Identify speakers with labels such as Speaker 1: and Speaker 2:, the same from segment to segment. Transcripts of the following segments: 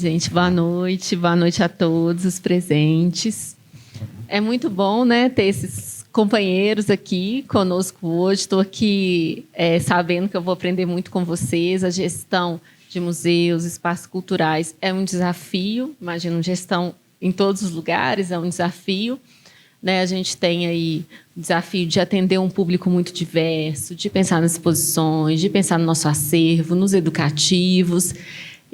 Speaker 1: Gente, boa noite a todos os presentes. É muito bom, né, ter esses companheiros aqui conosco hoje. Estou aqui sabendo que eu vou aprender muito com vocês. A gestão de museus, espaços culturais é um desafio. Imagino, gestão em todos os lugares é um desafio. Né? A gente tem aí o desafio de atender um público muito diverso, de pensar nas exposições, de pensar no nosso acervo, nos educativos,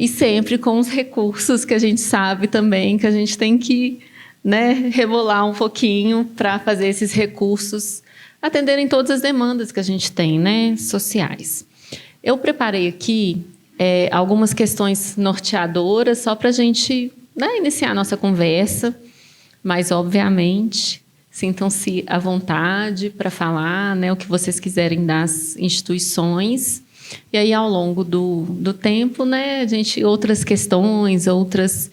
Speaker 1: e sempre com os recursos que a gente sabe também que a gente tem que, né, rebolar um pouquinho para fazer esses recursos atenderem todas as demandas que a gente tem, né, sociais. Eu preparei aqui algumas questões norteadoras só para a gente, né, iniciar a nossa conversa, mas, obviamente, sintam-se à vontade para falar, né, o que vocês quiserem das instituições. E aí, ao longo do tempo, né, outras questões, outras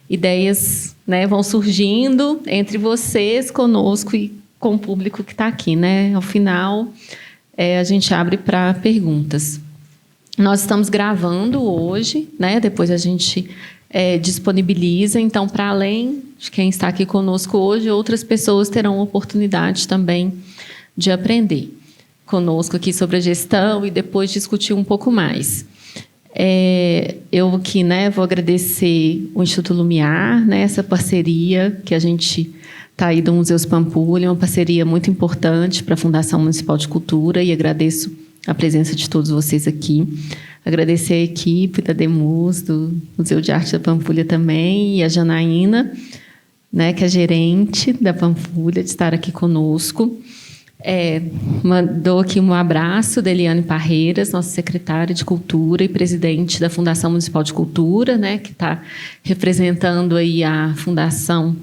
Speaker 1: ideias, né, vão surgindo entre vocês, conosco e com o público que está aqui. Né? Ao final, a gente abre para perguntas. Nós estamos gravando hoje, né, depois a gente disponibiliza. Então, para além de quem está aqui conosco hoje, outras pessoas terão oportunidade também de aprender conosco aqui sobre a gestão e depois discutir um pouco mais. Eu aqui, né, vou agradecer o Instituto Lumiar, né, essa parceria que a gente está aí do Museus Pampulha, uma parceria muito importante para a Fundação Municipal de Cultura, e agradeço a presença de todos vocês aqui. Agradecer a equipe da DEMUS, do Museu de Arte da Pampulha também, e a Janaína, né, que é gerente da Pampulha, de estar aqui conosco. Mandou aqui um abraço da Eliane Parreiras, nossa secretária de Cultura e presidente da Fundação Municipal de Cultura, né, que está representando aí a Fundação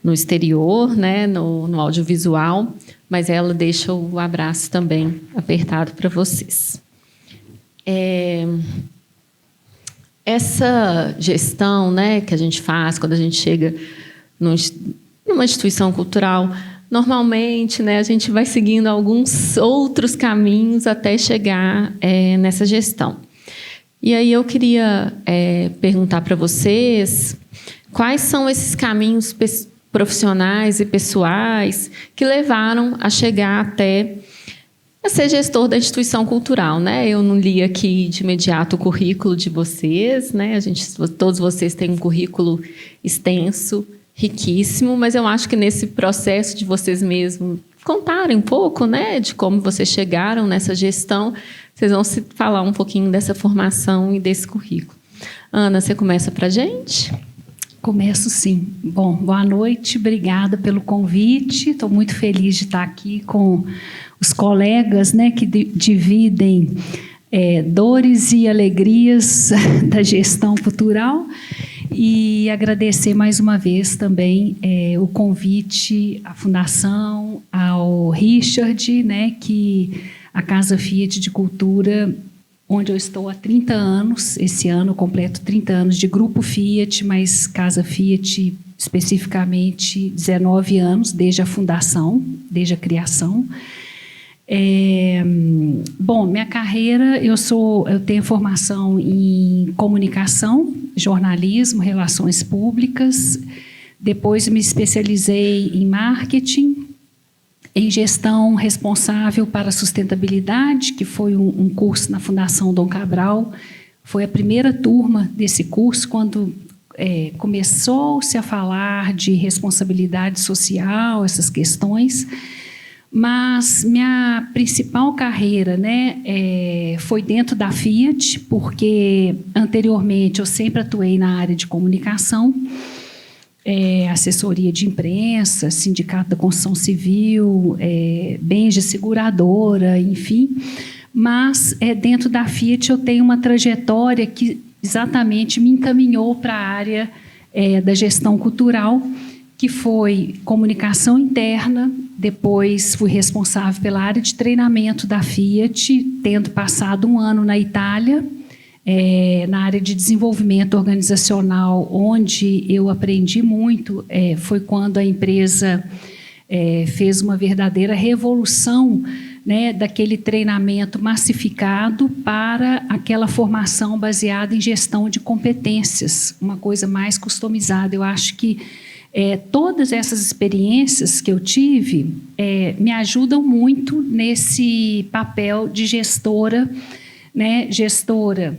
Speaker 1: no exterior, né, no audiovisual, mas ela deixa o abraço também apertado para vocês. Essa gestão, né, que a gente faz quando a gente chega numa instituição cultural, normalmente, né, a gente vai seguindo alguns outros caminhos até chegar nessa gestão. E aí eu queria perguntar para vocês quais são esses caminhos profissionais e pessoais que levaram a chegar até a ser gestor da instituição cultural, né? Eu não li aqui de imediato o currículo de vocês, né? Todos vocês têm um currículo extenso, riquíssimo, mas eu acho que nesse processo de vocês mesmos contarem um pouco, né, de como vocês chegaram nessa gestão, vocês vão falar um pouquinho dessa formação e desse currículo. Ana, você começa para a gente?
Speaker 2: Começo, sim. Bom, boa noite, obrigada pelo convite. Estou muito feliz de estar aqui com os colegas, né, que dividem dores e alegrias da gestão cultural. E agradecer mais uma vez também o convite à Fundação, ao Richard, né, que a Casa Fiat de Cultura, onde eu estou há 30 anos, esse ano completo 30 anos de Grupo Fiat, mas Casa Fiat especificamente 19 anos, desde a fundação, desde a criação. Bom, minha carreira, eu tenho formação em comunicação, jornalismo, relações públicas. Depois me especializei em marketing, em gestão responsável para a sustentabilidade, que foi um curso na Fundação Dom Cabral. Foi a primeira turma desse curso, quando começou-se a falar de responsabilidade social, essas questões. Mas minha principal carreira, né, foi dentro da Fiat, porque anteriormente eu sempre atuei na área de comunicação, assessoria de imprensa, sindicato da construção civil, bens de seguradora, enfim. Mas dentro da Fiat eu tenho uma trajetória que exatamente me encaminhou para a área da gestão cultural, que foi comunicação interna. Depois fui responsável pela área de treinamento da Fiat, tendo passado um ano na Itália, na área de desenvolvimento organizacional, onde eu aprendi muito. Foi quando a empresa fez uma verdadeira revolução né, daquele treinamento massificado para aquela formação baseada em gestão de competências, uma coisa mais customizada. Eu acho que todas essas experiências que eu tive me ajudam muito nesse papel de gestora, né, gestora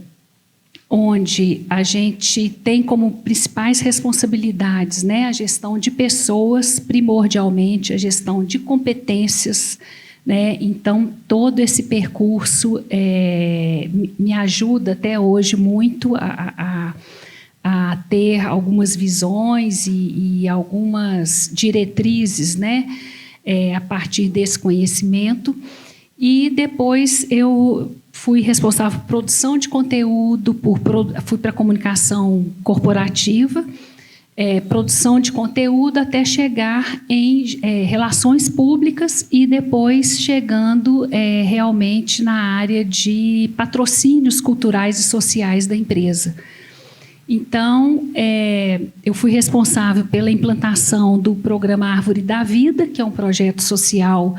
Speaker 2: onde a gente tem como principais responsabilidades, né, a gestão de pessoas, primordialmente, a gestão de competências, né? Então, todo esse percurso me ajuda até hoje muito a ter algumas visões e algumas diretrizes, né, a partir desse conhecimento. E depois eu fui responsável por produção de conteúdo, fui para a comunicação corporativa, produção de conteúdo, até chegar em relações públicas e depois chegando realmente na área de patrocínios culturais e sociais da empresa. Então, eu fui responsável pela implantação do programa Árvore da Vida, que é um projeto social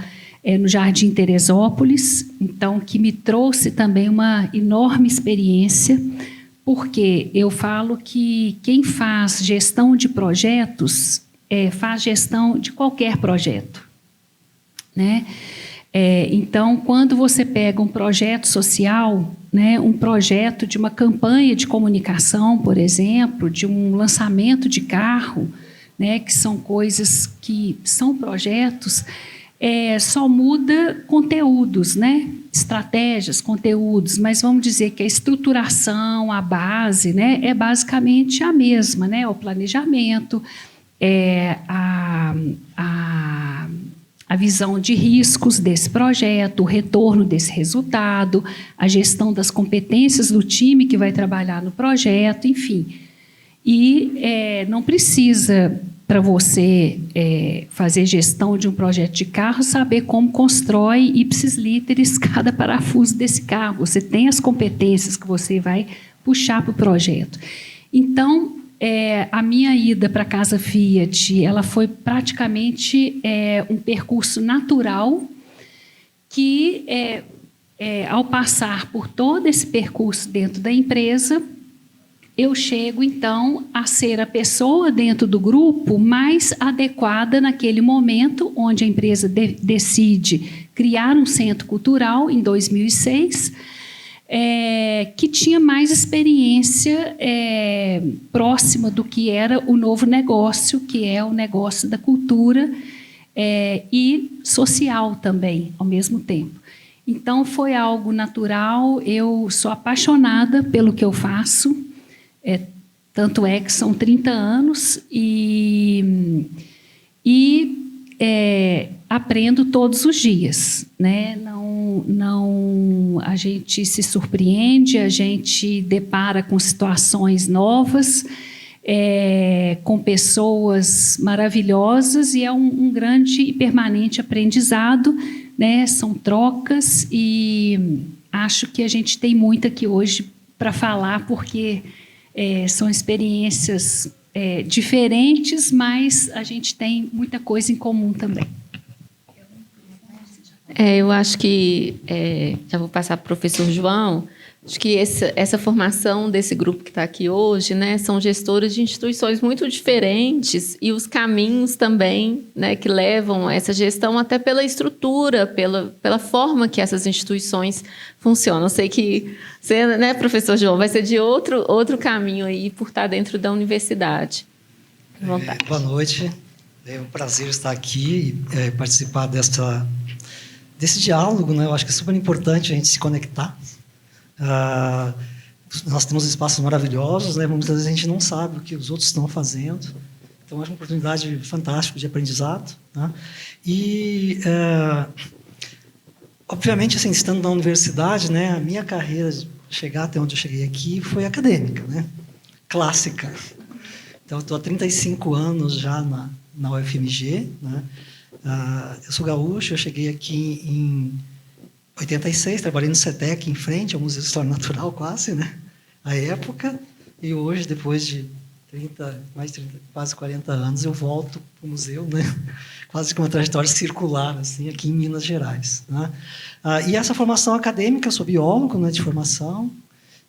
Speaker 2: no Jardim Teresópolis, então, que me trouxe também uma enorme experiência, porque eu falo que quem faz gestão de projetos faz gestão de qualquer projeto, né? Então, quando você pega um projeto social, né, um projeto de uma campanha de comunicação, por exemplo, de um lançamento de carro, né, que são coisas que são projetos, só muda conteúdos, né, estratégias, conteúdos, mas vamos dizer que a estruturação, a base, né, é basicamente a mesma, né, o planejamento, a visão de riscos desse projeto, o retorno desse resultado, a gestão das competências do time que vai trabalhar no projeto, enfim. E não precisa, para você fazer gestão de um projeto de carro, saber como constrói ipsis literis cada parafuso desse carro. Você tem as competências que você vai puxar para o projeto. Então, a minha ida para a Casa Fiat, ela foi praticamente um percurso natural que, ao passar por todo esse percurso dentro da empresa, eu chego, então, a ser a pessoa dentro do grupo mais adequada naquele momento, onde a empresa decide criar um centro cultural, em 2006, que tinha mais experiência próxima do que era o novo negócio, que é o negócio da cultura e social também, ao mesmo tempo. Então, foi algo natural, eu sou apaixonada pelo que eu faço, tanto é que são 30 anos e aprendo todos os dias, né? Não, a gente se surpreende, a gente depara com situações novas, com pessoas maravilhosas e é um grande e permanente aprendizado, né? São trocas e acho que a gente tem muito aqui hoje para falar, porque são experiências diferentes, mas a gente tem muita coisa em comum também.
Speaker 1: Eu acho que, já vou passar para o professor João, acho que essa formação desse grupo que está aqui hoje, né, são gestores de instituições muito diferentes e os caminhos também, né, que levam essa gestão até pela estrutura, pela forma que essas instituições funcionam. Eu sei que você, né, professor João, vai ser de outro caminho aí por estar dentro da universidade. À vontade.
Speaker 3: Boa noite. É um prazer estar aqui e participar desse diálogo, né? Eu acho que é super importante a gente se conectar. Nós temos espaços maravilhosos, né? Muitas vezes a gente não sabe o que os outros estão fazendo. Então, acho uma oportunidade fantástica de aprendizado, né? E, obviamente, assim, estando na universidade, né, a minha carreira, chegar até onde eu cheguei aqui, foi acadêmica, né? Clássica. Então, eu estou há 35 anos já na UFMG, né? Eu sou gaúcho, eu cheguei aqui em 86, trabalhei no CETEC em frente ao Museu de História Natural, quase, né? À época, e hoje, depois de quase 40 anos, eu volto para o museu, né? Quase com uma trajetória circular, assim, aqui em Minas Gerais. Né? E essa formação acadêmica, eu sou biólogo, né, de formação,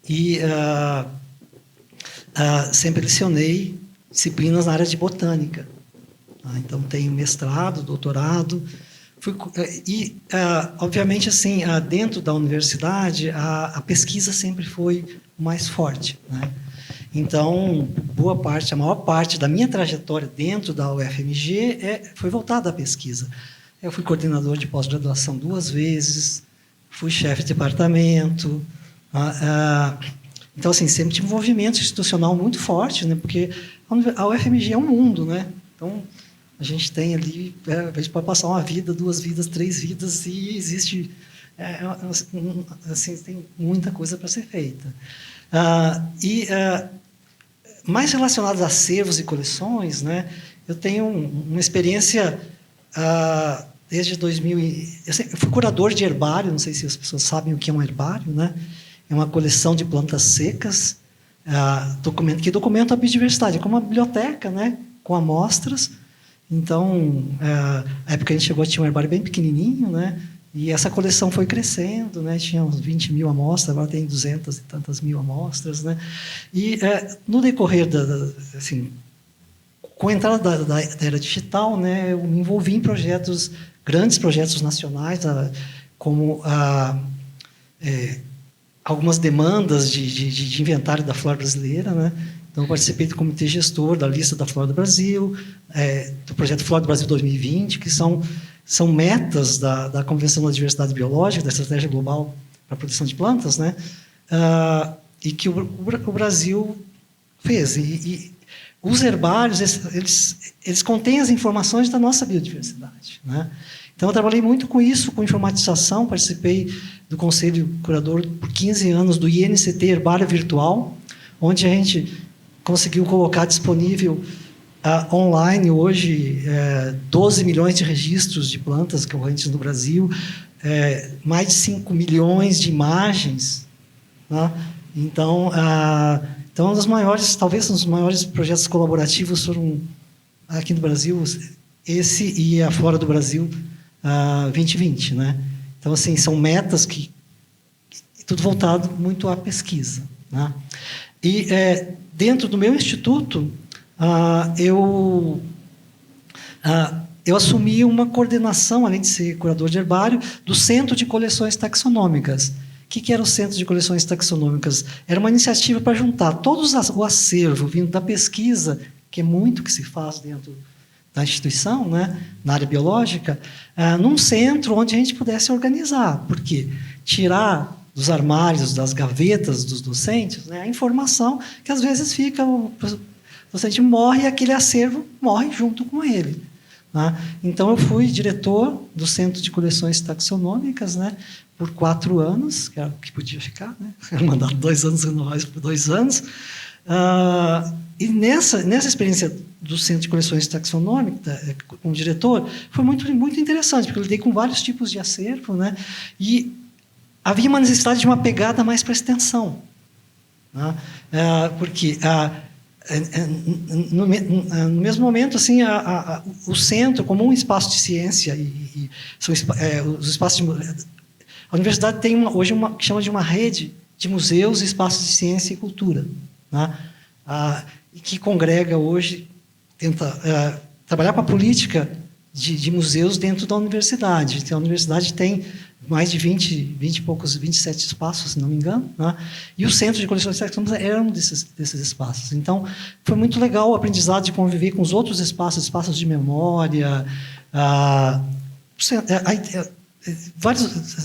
Speaker 3: e sempre lecionei disciplinas na área de botânica. Então, tenho mestrado, doutorado. Obviamente, assim, dentro da universidade, a pesquisa sempre foi mais forte, né? Então, a maior parte da minha trajetória dentro da UFMG foi voltada à pesquisa. Eu fui coordenador de pós-graduação 2 vezes, fui chefe de departamento. Então, assim, sempre tive um envolvimento institucional muito forte, né? Porque a UFMG é um mundo, né? Então, a gente tem ali, a gente pode passar uma vida, 2 vidas, 3 vidas, e existe, assim, tem muita coisa para ser feita. Mais relacionados a acervos e coleções, né? Eu tenho uma experiência desde 2000. Eu fui curador de herbário, não sei se as pessoas sabem o que é um herbário, né? É uma coleção de plantas secas que documenta a biodiversidade, é como uma biblioteca, né? Com amostras. Então, na época a gente chegou, tinha um herbário bem pequenininho, né? E essa coleção foi crescendo, né? Tinha uns 20 mil amostras, agora tem 200 e tantas mil amostras, né? E no decorrer assim, com a entrada da era digital, né? Eu me envolvi em grandes projetos nacionais, como algumas demandas de inventário da flora brasileira, né? Então, eu participei do comitê gestor da lista da Flora do Brasil, do projeto Flora do Brasil 2020, que são metas da Convenção da Diversidade Biológica, da Estratégia Global para a Proteção de Plantas, né? E que o Brasil fez. E os herbários, eles contêm as informações da nossa biodiversidade, né? Então, eu trabalhei muito com isso, com informatização, participei do Conselho Curador por 15 anos do INCT Herbário Virtual, onde a gente conseguiu colocar disponível online hoje 12 milhões de registros de plantas correntes no Brasil, mais de 5 milhões de imagens, né? Então, um dos maiores, talvez um dos maiores projetos colaborativos foram aqui no Brasil, esse e a Flora do Brasil 2020, né? Então, assim, são metas que tudo voltado muito à pesquisa, né? E dentro do meu instituto, eu assumi uma coordenação, além de ser curador de herbário, do Centro de Coleções Taxonômicas. O que era o Centro de Coleções Taxonômicas? Era uma iniciativa para juntar todo o acervo vindo da pesquisa, que é muito que se faz dentro da instituição, né, na área biológica, num centro onde a gente pudesse organizar. Por quê? Tirar dos armários, das gavetas dos docentes, né, a informação que às vezes fica, o docente morre e aquele acervo morre junto com ele, né? Então, eu fui diretor do Centro de Coleções Taxonômicas, né, por 4 anos, que era o que podia ficar, né? Era mandado 2 anos renováveis por 2 anos. E nessa experiência do Centro de Coleções Taxonômicas, como diretor, foi muito, muito interessante, porque eu lidei com vários tipos de acervo, né? E havia uma necessidade de uma pegada mais para a extensão, né? Porque no mesmo momento, assim, o centro, como um espaço de ciência os espaços a universidade tem hoje uma que chama de uma rede de museus e espaços de ciência e cultura, né? Que congrega hoje, tenta trabalhar para a política de museus dentro da universidade. Então, a universidade tem mais de 20 e poucos, 27 espaços, se não me engano, né? E o Centro de Coleções Taxonômicas era um desses espaços. Então, foi muito legal o aprendizado de conviver com os outros espaços de memória.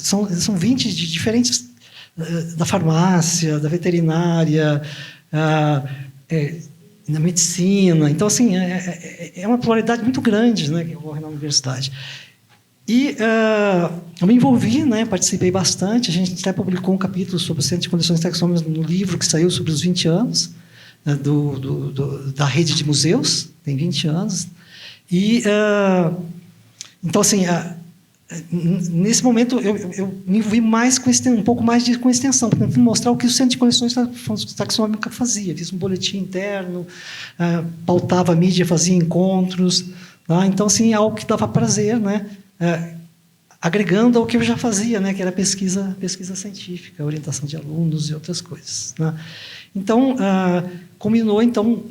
Speaker 3: São 20 de diferentes, da farmácia, da veterinária, na medicina. Então, assim, é uma pluralidade muito grande, né, que ocorre na universidade. E eu me envolvi, né, participei bastante. A gente até publicou um capítulo sobre o Centro de Coleções Taxonômicas no livro que saiu sobre os 20 anos da rede de museus, tem 20 anos. E, então, assim, nesse momento, eu me envolvi mais com um pouco mais com extensão, tentando mostrar o que o Centro de Coleções Taxonômicas fazia. Fiz um boletim interno, pautava a mídia, fazia encontros. Tá? Então, assim, é algo que dava prazer, né? Agregando ao que eu já fazia, né? Que era pesquisa científica, orientação de alunos e outras coisas. Né? Então, combinou, então,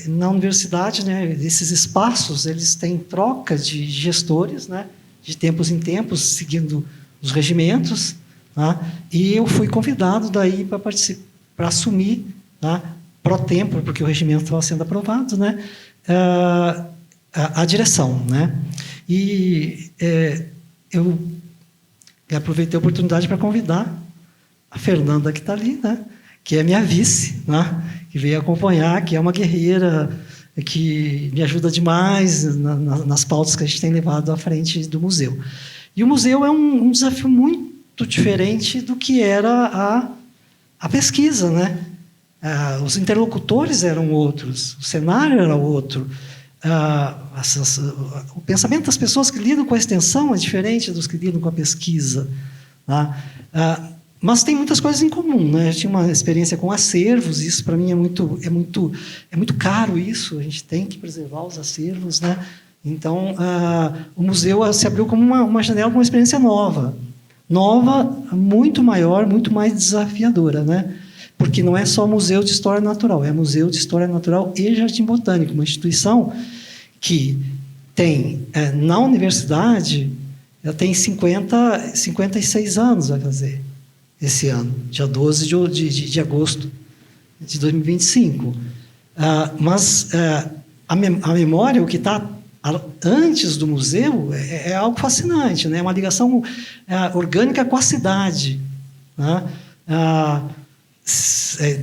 Speaker 3: na universidade, né, esses espaços, eles têm troca de gestores, né? De tempos em tempos, seguindo os regimentos, tá? E eu fui convidado daí para assumir, tá? Pro tempo, porque o regimento estava sendo aprovado, né? A direção, né? E eu aproveitei a oportunidade para convidar a Fernanda, que está ali, né? Que é minha vice, né? Que veio acompanhar, que é uma guerreira que me ajuda demais nas pautas que a gente tem levado à frente do museu. E o museu é um desafio muito diferente do que era a pesquisa, né? Os interlocutores eram outros, o cenário era outro, o pensamento das pessoas que lidam com a extensão é diferente dos que lidam com a pesquisa. Tá? Mas tem muitas coisas em comum, né? Eu tinha uma experiência com acervos, isso para mim é muito caro isso. A gente tem que preservar os acervos, né? Então o museu se abriu como uma janela com uma experiência nova, muito maior, muito mais desafiadora, né? Porque não é só museu de história natural, é museu de história natural e jardim botânico, uma instituição que tem na universidade, ela tem 56 anos, vai fazer esse ano, dia 12 de agosto de 2025. Mas a memória, o que está antes do museu, é algo fascinante, né? É uma ligação orgânica com a cidade. Né?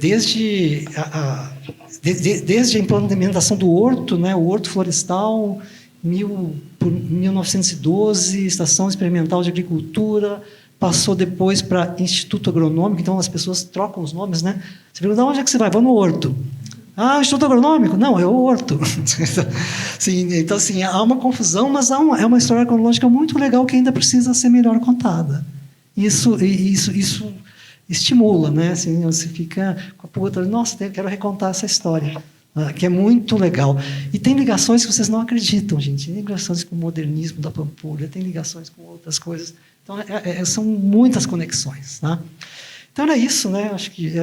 Speaker 3: Desde a implementação do horto, né? O horto florestal, por 1912, Estação Experimental de Agricultura, passou depois para Instituto Agronômico, então as pessoas trocam os nomes, né? Você pergunta, onde é que você vai? Vou no horto. Instituto Agronômico? Não, é o horto. Sim, então, assim, há uma confusão, mas é uma história cronológica muito legal que ainda precisa ser melhor contada. Isso estimula, né? Assim, você fica com a puta, nossa, quero recontar essa história, que é muito legal. E tem ligações que vocês não acreditam, gente. Tem ligações com o modernismo da Pampulha, tem ligações com outras coisas. Então, são muitas conexões. Tá? Então, era isso, né? Acho que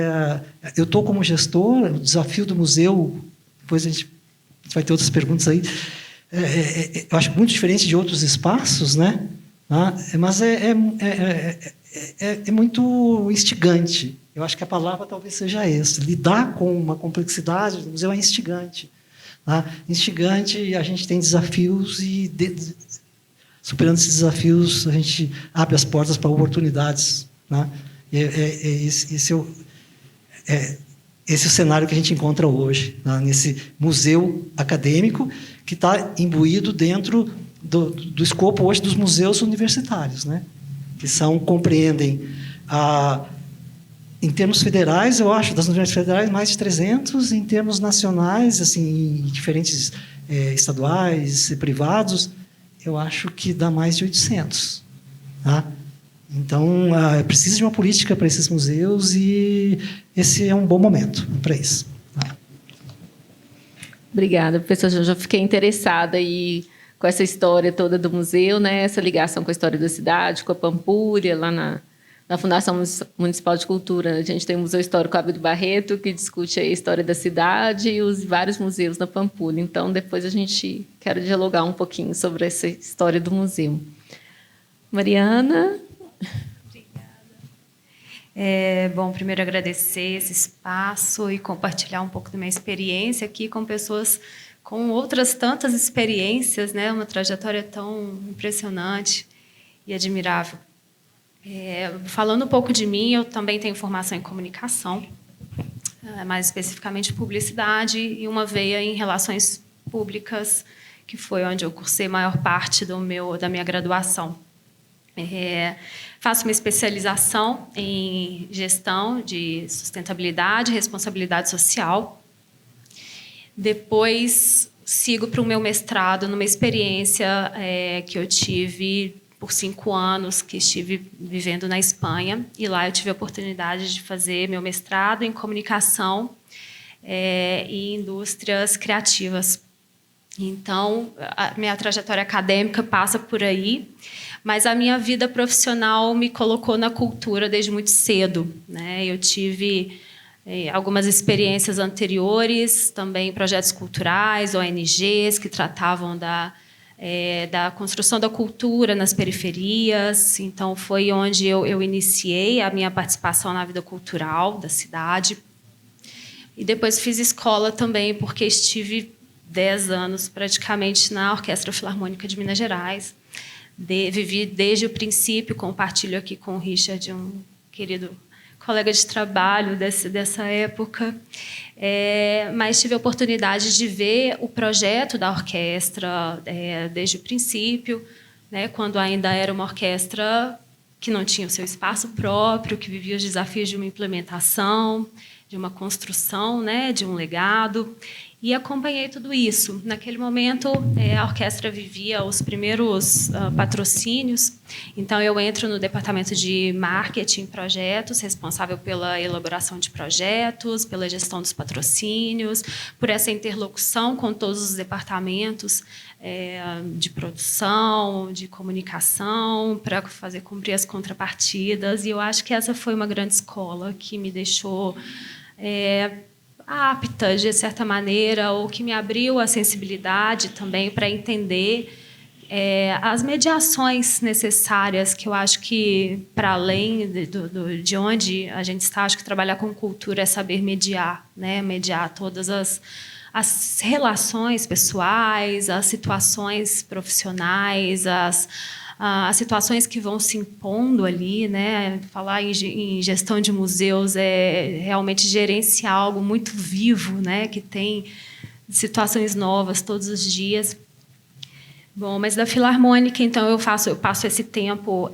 Speaker 3: eu estou como gestor, o desafio do museu, depois a gente vai ter outras perguntas aí, eu acho muito diferente de outros espaços, né? Tá? Mas é muito instigante. Eu acho que a palavra talvez seja essa. Lidar com uma complexidade do museu é instigante. Tá? Instigante, e a gente tem desafios e superando esses desafios, a gente abre as portas para oportunidades. Né? Esse é o cenário que a gente encontra hoje, né? Nesse museu acadêmico que está imbuído dentro do escopo hoje dos museus universitários, né? Que compreendem, em termos federais, eu acho, das universidades federais, mais de 300, em termos nacionais, assim, em diferentes estaduais e privados, eu acho que dá mais de 800. Tá? Então, precisa de uma política para esses museus e esse é um bom momento para isso. Tá?
Speaker 1: Obrigada, professor. Eu já fiquei interessada aí com essa história toda do museu, né? Essa ligação com a história da cidade, com a Pampulha, lá na Fundação Municipal de Cultura. A gente tem o Museu Histórico Abdo Barreto, que discute a história da cidade e os vários museus na Pampulha. Então, depois a gente quer dialogar um pouquinho sobre essa história do museu. Mariana?
Speaker 4: Obrigada. Bom, primeiro agradecer esse espaço e compartilhar um pouco da minha experiência aqui com pessoas com outras tantas experiências, né? Uma trajetória tão impressionante e admirável. Falando um pouco de mim, eu também tenho formação em comunicação, mais especificamente publicidade e uma veia em relações públicas, que foi onde eu cursei a maior parte da minha graduação. Faço uma especialização em gestão de sustentabilidade e responsabilidade social. Depois, sigo para o meu mestrado numa experiência que eu tive por 5 anos que estive vivendo na Espanha, e lá eu tive a oportunidade de fazer meu mestrado em comunicação e indústrias criativas. Então, a minha trajetória acadêmica passa por aí, mas a minha vida profissional me colocou na cultura desde muito cedo, né? Eu tive algumas experiências anteriores, também projetos culturais, ONGs, que tratavam da construção da cultura nas periferias. Então, foi onde eu iniciei a minha participação na vida cultural da cidade. E depois fiz escola também, porque estive 10 anos praticamente na Orquestra Filarmônica de Minas Gerais. Vivi desde o princípio, compartilho aqui com o Richard, um querido colega de trabalho dessa época. Mas tive a oportunidade de ver o projeto da orquestra desde o princípio, né, quando ainda era uma orquestra que não tinha o seu espaço próprio, que vivia os desafios de uma implementação, de uma construção, né, de um legado. E acompanhei tudo isso. Naquele momento, a orquestra vivia os primeiros patrocínios. Então, eu entro no departamento de marketing e projetos, responsável pela elaboração de projetos, pela gestão dos patrocínios, por essa interlocução com todos os departamentos de produção, de comunicação, para fazer cumprir as contrapartidas. E eu acho que essa foi uma grande escola que me deixou apta, de certa maneira, ou que me abriu a sensibilidade também para entender as mediações necessárias, que eu acho que, para além de onde a gente está, acho que trabalhar com cultura é saber mediar, né? Mediar todas as relações pessoais, as situações profissionais, as situações que vão se impondo ali, né? Falar em gestão de museus é realmente gerenciar algo muito vivo, né? Que tem situações novas todos os dias. Bom, mas da Filarmônica, então, eu passo esse tempo,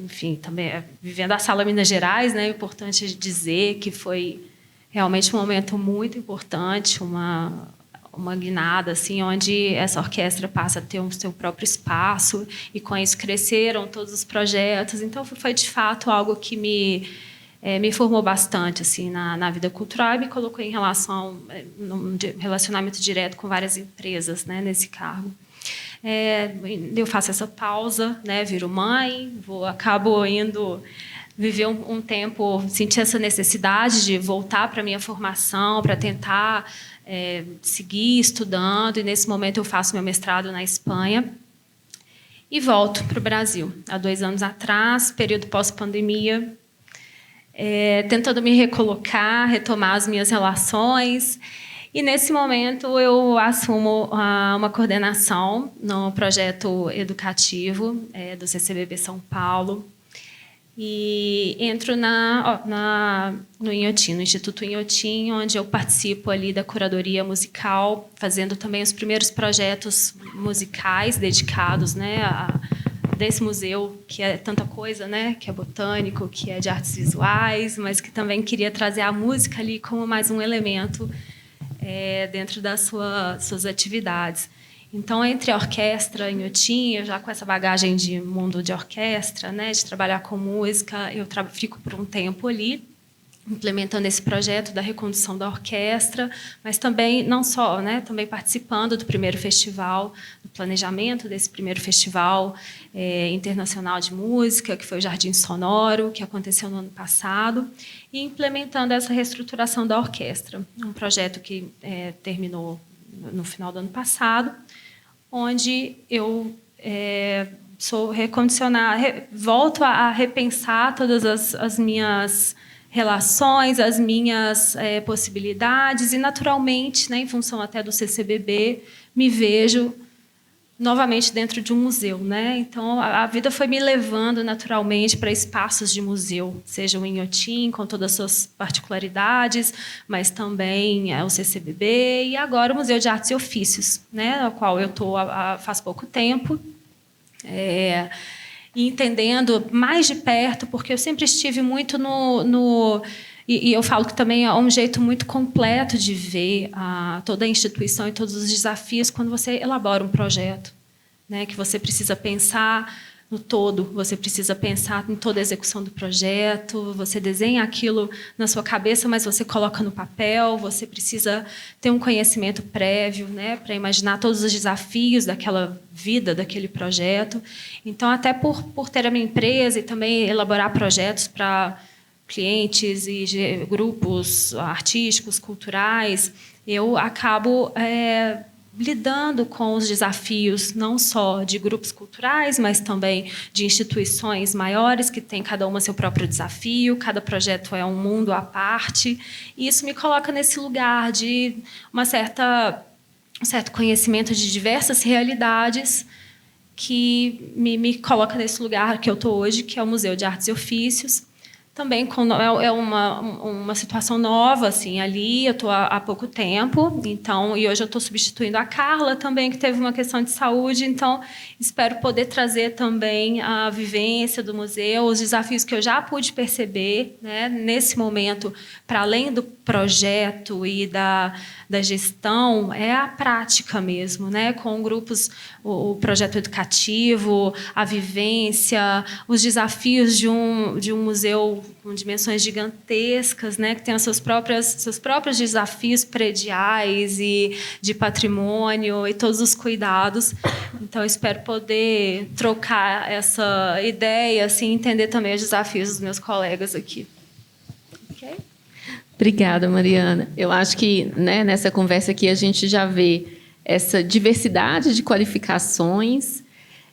Speaker 4: enfim, também vivendo a Sala Minas Gerais, né? É importante dizer que foi realmente um momento muito importante, uma guinada, assim, onde essa orquestra passa a ter o seu próprio espaço, e com isso cresceram todos os projetos. Então, foi de fato algo que me formou bastante, assim, na vida cultural, e me colocou em num relacionamento direto com várias empresas, né, nesse cargo. Eu faço essa pausa, né, viro mãe, acabo indo viver um tempo, sentir essa necessidade de voltar para a minha formação, para tentar seguir estudando, e nesse momento eu faço meu mestrado na Espanha e volto para o Brasil. Há 2 anos atrás, período pós-pandemia, tentando me recolocar, retomar as minhas relações, e nesse momento eu assumo uma coordenação no projeto educativo do CCBB São Paulo, e entro no Inhotim, no Instituto Inhotim, onde eu participo ali da curadoria musical, fazendo também os primeiros projetos musicais dedicados, né, desse museu, que é tanta coisa, né, que é botânico, que é de artes visuais, mas que também queria trazer a música ali como mais um elemento dentro das suas atividades. Então, entre a orquestra e Inhotim, eu já com essa bagagem de mundo de orquestra, né, de trabalhar com música, eu fico por um tempo ali, implementando esse projeto da recondução da orquestra, mas também, não só, né, também participando do primeiro festival, do planejamento desse primeiro festival internacional de música, que foi o Jardim Sonoro, que aconteceu no ano passado, e implementando essa reestruturação da orquestra, um projeto que terminou no final do ano passado, onde eu sou recondicionada, volto a repensar todas as minhas relações, as minhas possibilidades, e naturalmente, né, em função até do CCBB, me vejo novamente dentro de um museu, né? Então, a vida foi me levando naturalmente para espaços de museu, seja o Inhotim, com todas as suas particularidades, mas também o CCBB, e agora o Museu de Artes e Ofícios, né, no qual eu estou faz pouco tempo, e entendendo mais de perto, porque eu sempre estive muito e eu falo que também é um jeito muito completo de ver toda a instituição e todos os desafios quando você elabora um projeto, né, que você precisa pensar no todo, você precisa pensar em toda a execução do projeto, você desenha aquilo na sua cabeça, mas você coloca no papel, você precisa ter um conhecimento prévio, né, para imaginar todos os desafios daquela vida, daquele projeto. Então, até por ter a minha empresa e também elaborar projetos para clientes e grupos artísticos, culturais, eu acabo lidando com os desafios não só de grupos culturais, mas também de instituições maiores, que têm cada uma seu próprio desafio, cada projeto é um mundo à parte, e isso me coloca nesse lugar de um certo conhecimento de diversas realidades que me coloca nesse lugar que eu estou hoje, que é o Museu de Artes e Ofícios. Também é uma situação nova, assim, ali eu estou há pouco tempo, então, e hoje eu estou substituindo a Carla também, que teve uma questão de saúde, então espero poder trazer também a vivência do museu, os desafios que eu já pude perceber, né, nesse momento, para além do projeto e da gestão, é a prática mesmo, né, com grupos, o projeto educativo, a vivência, os desafios de um museu com dimensões gigantescas, né, que tem os seus próprios desafios prediais e de patrimônio e todos os cuidados. Então, espero poder trocar essa ideia, assim, entender também os desafios dos meus colegas aqui. Ok?
Speaker 1: Obrigada, Mariana. Eu acho que, né, nessa conversa aqui a gente já vê essa diversidade de qualificações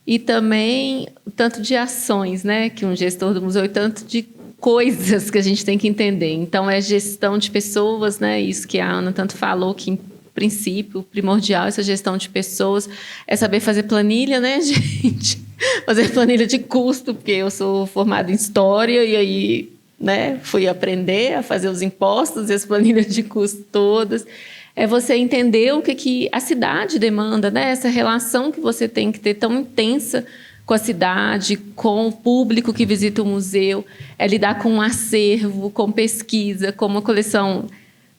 Speaker 1: e também o tanto de ações, né, que um gestor do museu e tanto de coisas que a gente tem que entender. Então, é gestão de pessoas, né, isso que a Ana tanto falou, que em princípio primordial essa gestão de pessoas é saber fazer planilha, né, gente? Fazer planilha de custo, porque eu sou formada em História e aí, né, fui aprender a fazer os impostos e as planilhas de custo todas. É você entender o que a cidade demanda, né? Essa relação que você tem que ter tão intensa com a cidade, com o público que visita o museu, é lidar com um acervo, com pesquisa, com uma coleção,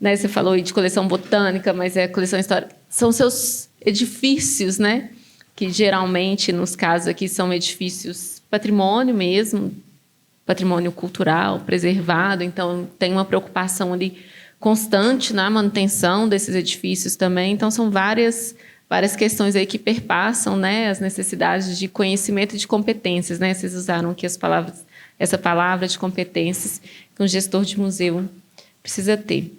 Speaker 1: né? Você falou aí de coleção botânica, mas é coleção histórica. São seus edifícios, né? Que geralmente, nos casos aqui, são edifícios patrimônio mesmo, patrimônio cultural, preservado, então tem uma preocupação ali constante na manutenção desses edifícios também. Então, são várias questões aí que perpassam, né, as necessidades de conhecimento e de competências, né? Vocês usaram aqui essa palavra de competências que um gestor de museu precisa ter.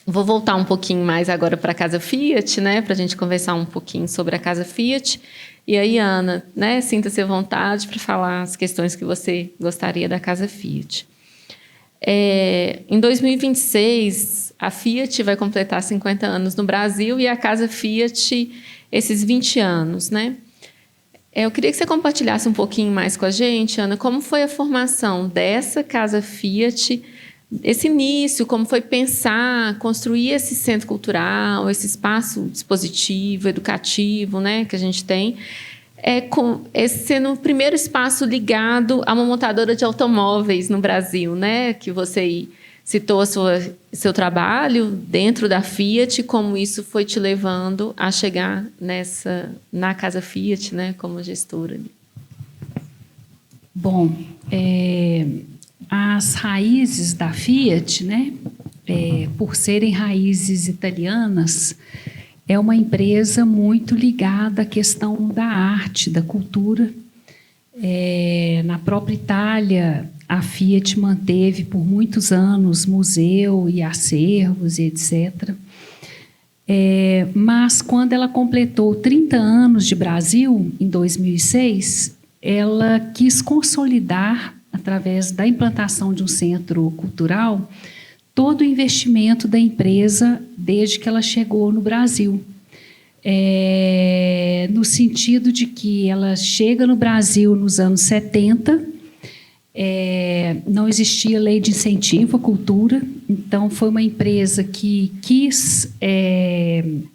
Speaker 1: Vou voltar um pouquinho mais agora para a Casa Fiat, né, para a gente conversar um pouquinho sobre a Casa Fiat. E aí, Ana, né, sinta-se à vontade para falar as questões que você gostaria da Casa Fiat. Em 2026, a Fiat vai completar 50 anos no Brasil e a Casa Fiat esses 20 anos, né? Eu queria que você compartilhasse um pouquinho mais com a gente, Ana, como foi a formação dessa Casa Fiat, esse início, como foi pensar, construir esse centro cultural, esse espaço dispositivo, educativo, né, que a gente tem, sendo o primeiro espaço ligado a uma montadora de automóveis no Brasil, né, que você citou seu trabalho dentro da Fiat, como isso foi te levando a chegar na Casa Fiat, né, como gestora.
Speaker 2: Bom, as raízes da Fiat, né, por serem raízes italianas, é uma empresa muito ligada à questão da arte, da cultura. Na própria Itália, a Fiat manteve por muitos anos museu e acervos e etc. Mas, quando ela completou 30 anos de Brasil, em 2006, ela quis consolidar, através da implantação de um centro cultural, todo o investimento da empresa desde que ela chegou no Brasil. No sentido de que ela chega no Brasil nos anos 70, não existia lei de incentivo à cultura, então foi uma empresa que quis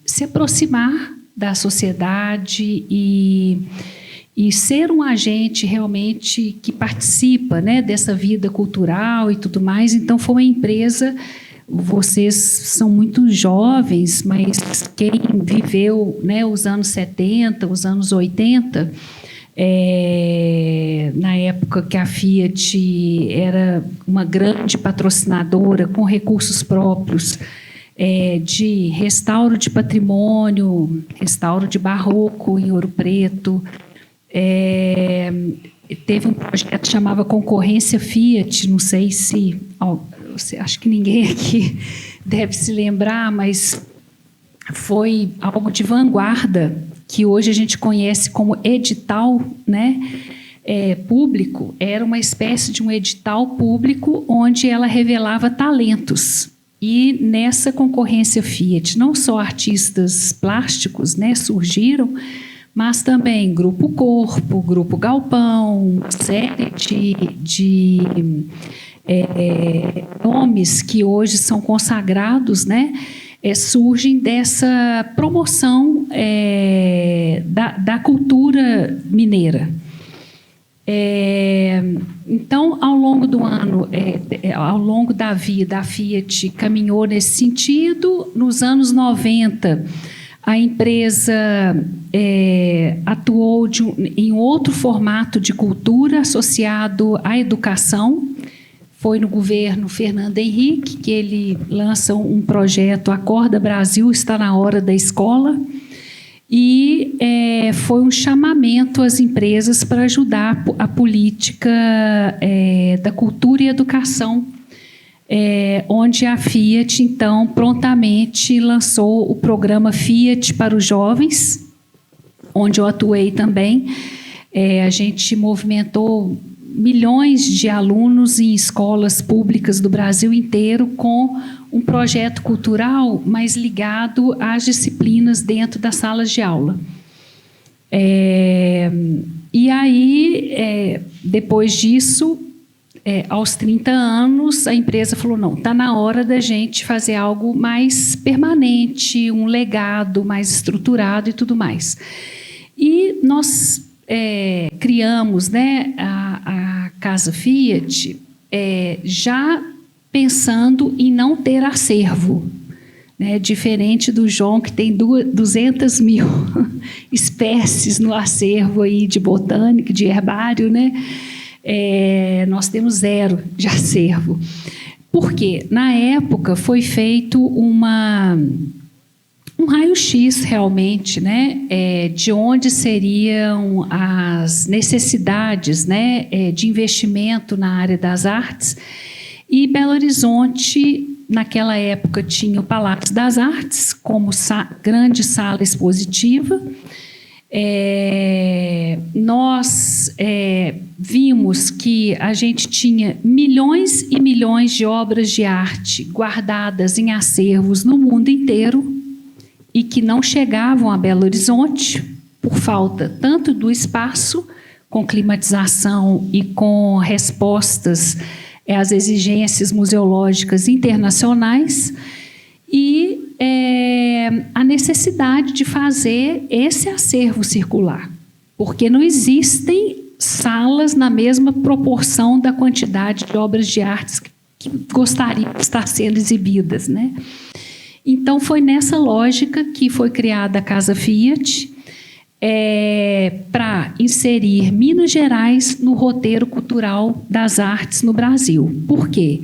Speaker 2: se aproximar da sociedade e ser um agente realmente que participa, né, dessa vida cultural e tudo mais. Então, foi uma empresa, vocês são muito jovens, mas quem viveu, né, os anos 70, os anos 80, Na época que a Fiat era uma grande patrocinadora com recursos próprios, de restauro de patrimônio, restauro de barroco em Ouro Preto. Teve um projeto que chamava Concorrência Fiat, não sei se... acho que ninguém aqui deve se lembrar, mas foi algo de vanguarda, que hoje a gente conhece como edital, né, público. Era uma espécie de um edital público onde ela revelava talentos. E nessa concorrência Fiat, não só artistas plásticos, né, surgiram, mas também Grupo Corpo, Grupo Galpão, uma série de nomes que hoje são consagrados, né, surgem dessa promoção da cultura mineira. Então, ao longo do ano, ao longo da vida, a Fiat caminhou nesse sentido. Nos anos 90, a empresa atuou em outro formato de cultura associado à educação. Foi no governo Fernando Henrique que ele lança um projeto Acorda Brasil, está na hora da escola. E foi um chamamento às empresas para ajudar a política da cultura e educação, onde a Fiat, então, prontamente lançou o programa Fiat para os Jovens, onde eu atuei também. A gente movimentou milhões de alunos em escolas públicas do Brasil inteiro com um projeto cultural mais ligado às disciplinas dentro das salas de aula. E aí, depois disso, aos 30 anos, a empresa falou, não, está na hora da gente fazer algo mais permanente, um legado mais estruturado e tudo mais. E nós criamos, né, a Casa Fiat já pensando em não ter acervo, né, diferente do João, que tem 200 mil espécies no acervo aí de botânica, de herbário, né? Nós temos 0 de acervo. Por quê? Na época foi feito um raio-x realmente, né, de onde seriam as necessidades, né, de investimento na área das artes. E Belo Horizonte, naquela época, tinha o Palácio das Artes como grande sala expositiva. Nós vimos que a gente tinha milhões e milhões de obras de arte guardadas em acervos no mundo inteiro e que não chegavam a Belo Horizonte por falta tanto do espaço, com climatização e com respostas às exigências museológicas internacionais, e a necessidade de fazer esse acervo circular, porque não existem salas na mesma proporção da quantidade de obras de artes que gostariam de estar sendo exibidas, né? Então, foi nessa lógica que foi criada a Casa Fiat, para inserir Minas Gerais no roteiro cultural das artes no Brasil. Por quê?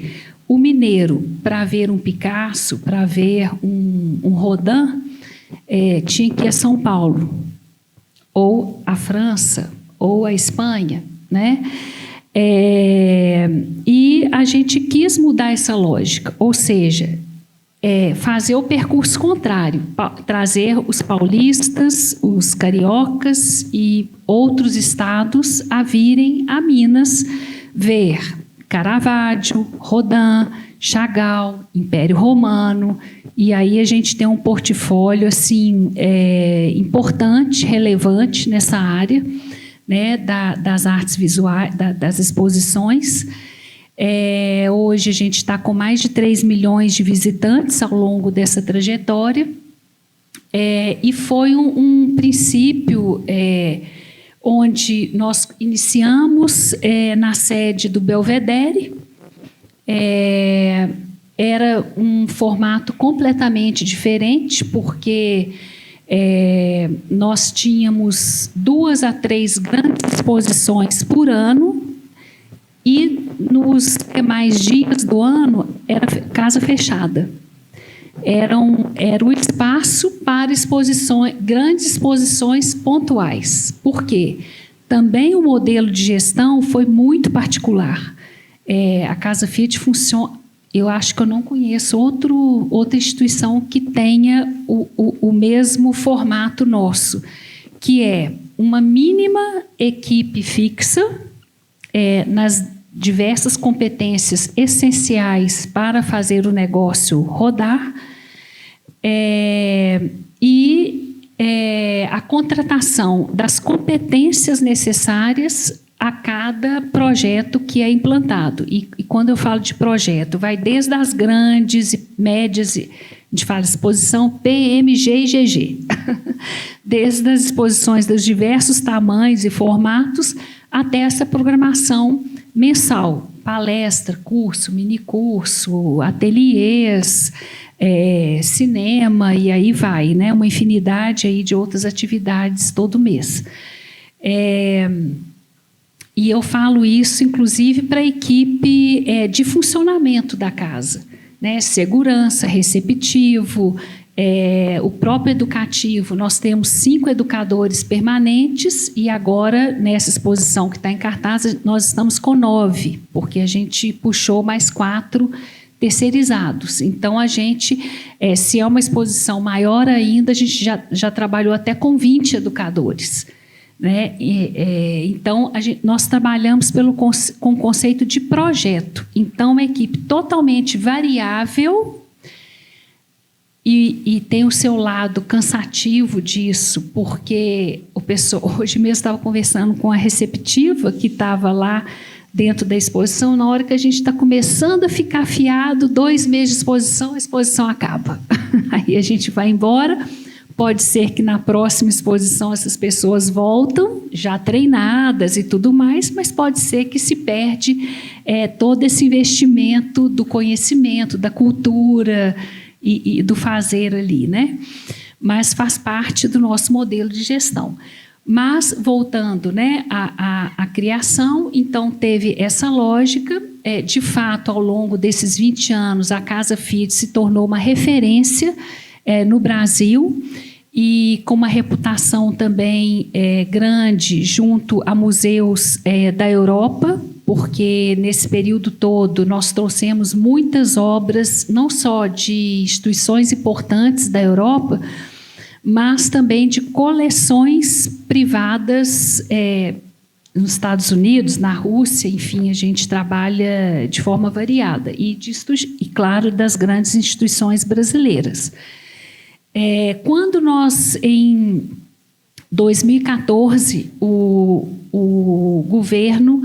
Speaker 2: O mineiro, para ver um Picasso, para ver um Rodin, tinha que ir a São Paulo, ou a França, ou a Espanha, né? E a gente quis mudar essa lógica, ou seja, fazer o percurso contrário, trazer os paulistas, os cariocas e outros estados a virem a Minas ver Caravaggio, Rodin, Chagall, Império Romano, e aí a gente tem um portfólio assim, importante, relevante nessa área, né, das artes visuais, das exposições. Hoje a gente está com mais de 3 milhões de visitantes ao longo dessa trajetória, e foi um princípio onde nós iniciamos na sede do Belvedere. Era um formato completamente diferente, porque Nós tínhamos 2 a 3 grandes exposições por ano, e nos demais dias do ano era casa fechada. Era o espaço para grandes exposições pontuais. Por quê? Também o modelo de gestão foi muito particular. A Casa Fiat funciona... Eu acho que eu não conheço outra instituição que tenha o mesmo formato nosso, que é uma mínima equipe fixa nas diversas competências essenciais para fazer o negócio rodar, e a contratação das competências necessárias a cada projeto que é implantado. E quando eu falo de projeto, vai desde as grandes e médias, a gente fala exposição PMG e GG, desde as exposições dos diversos tamanhos e formatos até essa programação mensal, palestra, curso, minicurso, ateliês, cinema, e aí vai, né? Uma infinidade aí de outras atividades todo mês. E eu falo isso, inclusive, para a equipe de funcionamento da casa, né? Segurança, receptivo, o próprio educativo. Nós temos 5 educadores permanentes e agora, nessa exposição que está em cartaz, nós estamos com 9, porque a gente puxou mais 4 terceirizados. Então, a gente, se é uma exposição maior ainda, a gente já trabalhou até com 20 educadores. Né? Então, nós trabalhamos com o conceito de projeto. Então, uma equipe totalmente variável e tem o seu lado cansativo disso, porque hoje mesmo estava conversando com a receptiva que estava lá dentro da exposição. Na hora que a gente está começando a ficar afiado, 2 meses de exposição, a exposição acaba. Aí a gente vai embora. Pode ser que na próxima exposição essas pessoas voltam, já treinadas e tudo mais, mas pode ser que se perde todo esse investimento do conhecimento, da cultura e do fazer ali, né? Mas faz parte do nosso modelo de gestão. Mas, voltando, né, à criação, então teve essa lógica. De fato, ao longo desses 20 anos, a Casa Fiat se tornou uma referência no Brasil, e com uma reputação também grande junto a museus da Europa, porque nesse período todo nós trouxemos muitas obras, não só de instituições importantes da Europa, mas também de coleções privadas nos Estados Unidos, na Rússia, enfim, a gente trabalha de forma variada, e claro, das grandes instituições brasileiras. Quando nós, em 2014, o governo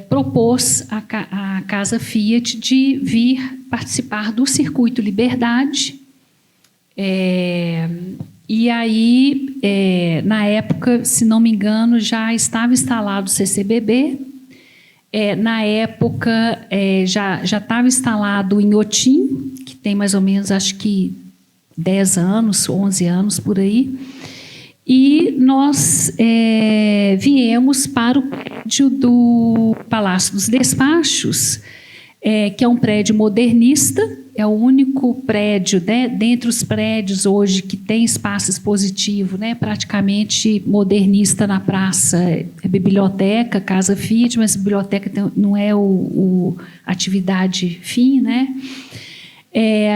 Speaker 2: propôs à Casa Fiat de vir participar do Circuito Liberdade, e aí, na época, se não me engano, já estava instalado o CCBB. Na época, já estava instalado o Inhotim, que tem mais ou menos, acho que 10 anos, 11 anos, por aí. E nós viemos para o prédio do Palácio dos Despachos, que é um prédio modernista, é o único prédio, né, dentre os prédios hoje que tem espaço expositivo, né, praticamente modernista na praça. Biblioteca, Casa Fiat, mas biblioteca não é a atividade fim, né?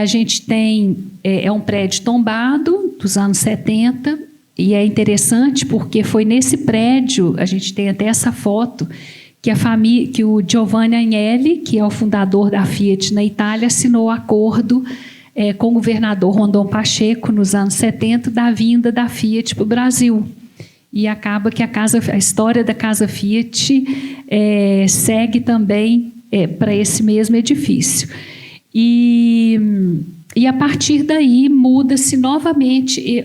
Speaker 2: A gente tem um prédio tombado dos anos 70, e é interessante porque foi nesse prédio, a gente tem até essa foto, que o Giovanni Agnelli, que é o fundador da Fiat na Itália, assinou acordo com o governador Rondon Pacheco nos anos 70 da vinda da Fiat para o Brasil. E acaba que a história da Casa Fiat segue também para esse mesmo edifício. E a partir daí muda-se novamente.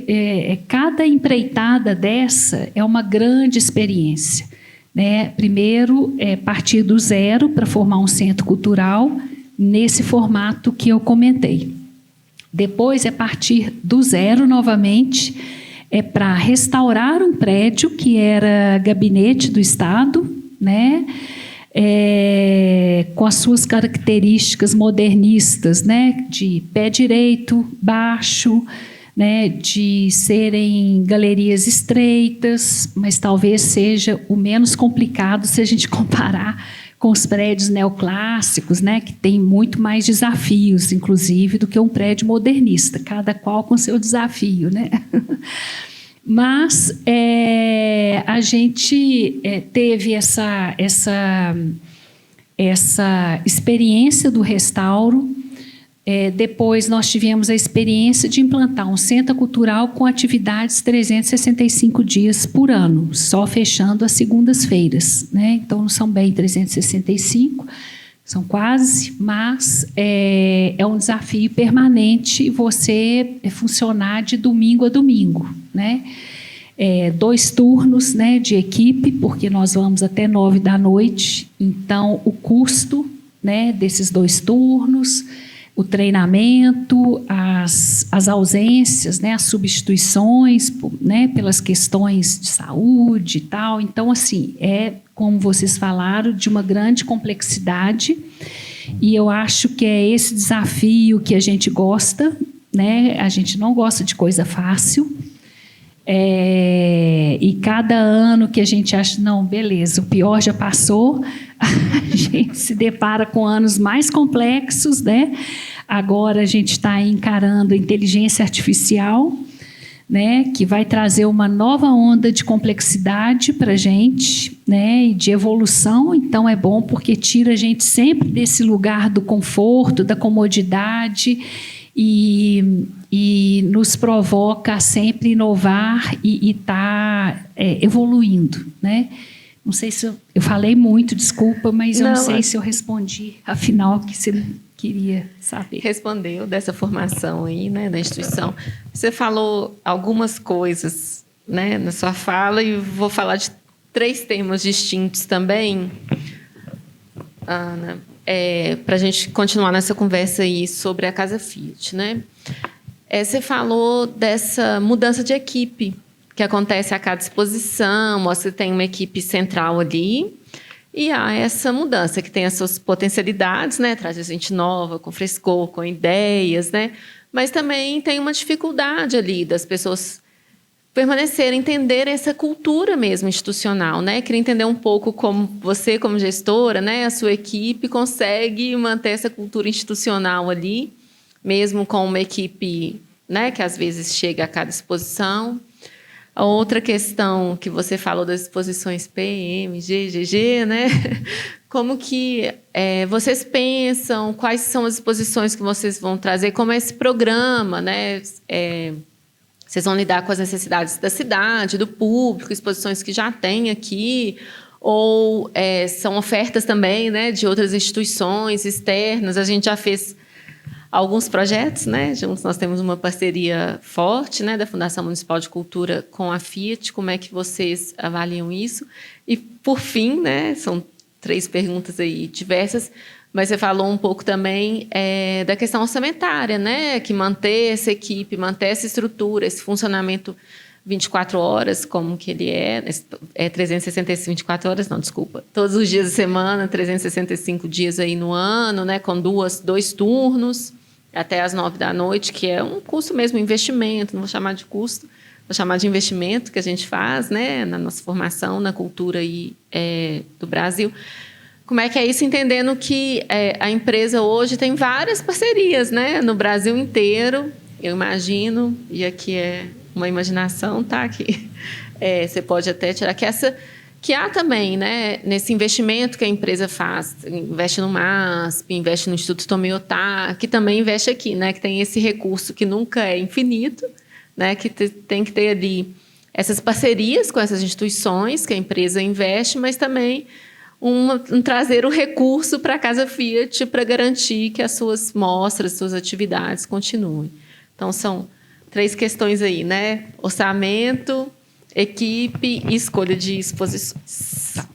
Speaker 2: Cada empreitada dessa é uma grande experiência, né? Primeiro, partir do zero para formar um centro cultural nesse formato que eu comentei. Depois é partir do zero novamente, é para restaurar um prédio que era gabinete do Estado, né? Com as suas características modernistas, né? De pé direito, baixo, né? De serem galerias estreitas, mas talvez seja o menos complicado se a gente comparar com os prédios neoclássicos, né? Que tem muito mais desafios, inclusive, do que um prédio modernista, cada qual com seu desafio, né? Mas a gente teve essa experiência do restauro. Depois nós tivemos a experiência de implantar um centro cultural com atividades 365 dias por ano, só fechando as segundas-feiras, né? Então não são bem 365, são quase, mas é um desafio permanente você funcionar de domingo a domingo, né? 2 turnos, né, de equipe, porque nós vamos até 9 da noite, então o custo, né, desses 2 turnos, o treinamento, as ausências, né, as substituições, né, pelas questões de saúde e tal. Então, assim, como vocês falaram, de uma grande complexidade, e eu acho que é esse desafio que a gente gosta, né? A gente não gosta de coisa fácil. E cada ano que a gente acha, não, beleza, o pior já passou, a gente se depara com anos mais complexos, né? Agora a gente está encarando a inteligência artificial, né, que vai trazer uma nova onda de complexidade para a gente, né, e de evolução. Então é bom porque tira a gente sempre desse lugar do conforto, da comodidade, e nos provoca a sempre inovar e estar evoluindo, né? Não sei se eu falei muito, desculpa, mas eu não sei se eu respondi, afinal, o que você queria saber.
Speaker 1: Respondeu dessa formação aí, né, da instituição. Você falou algumas coisas, né, na sua fala, e vou falar de 3 temas distintos também, Ana, para a gente continuar nessa conversa aí sobre a Casa Fiat, né? Você falou dessa mudança de equipe que acontece a cada exposição, você tem uma equipe central ali, e há essa mudança que tem as suas potencialidades, né? Traz gente nova, com frescor, com ideias, né? Mas também tem uma dificuldade ali das pessoas permanecerem, entender essa cultura mesmo institucional, né? Queria entender um pouco como você, como gestora, né, a sua equipe consegue manter essa cultura institucional ali, mesmo com uma equipe, né, que às vezes chega a cada exposição. A outra questão que você falou das exposições PM, GGG, né? Como que vocês pensam, quais são as exposições que vocês vão trazer, como é esse programa, né? Vocês vão lidar com as necessidades da cidade, do público, exposições que já tem aqui, ou são ofertas também, né, de outras instituições externas. A gente já fez alguns projetos, né? Juntos nós temos uma parceria forte, né, da Fundação Municipal de Cultura com a Fiat. Como é que vocês avaliam isso? E, por fim, né, são 3 perguntas aí diversas, mas você falou um pouco também da questão orçamentária, né? Que manter essa equipe, manter essa estrutura, esse funcionamento 24 horas, como que ele é 365, 24 horas, não, desculpa. Todos os dias da semana, 365 dias aí no ano, né? Com 2 turnos, até às 9 da noite, que é um custo mesmo, investimento, não vou chamar de custo, vou chamar de investimento que a gente faz, né? Na nossa formação, na cultura aí, do Brasil. Como é que é isso, entendendo que a empresa hoje tem várias parcerias, né, no Brasil inteiro, eu imagino, e aqui é uma imaginação, tá? Que você pode até tirar que há também, né, nesse investimento que a empresa faz, investe no MASP, investe no Instituto Tomi Otaki, que também investe aqui, né, que tem esse recurso que nunca é infinito, né, que tem que ter ali essas parcerias com essas instituições que a empresa investe, mas também trazer o recurso para a Casa Fiat para garantir que as suas mostras, suas atividades continuem. Então, são 3 questões aí, né? Orçamento, equipe e escolha de exposições.
Speaker 2: Tá.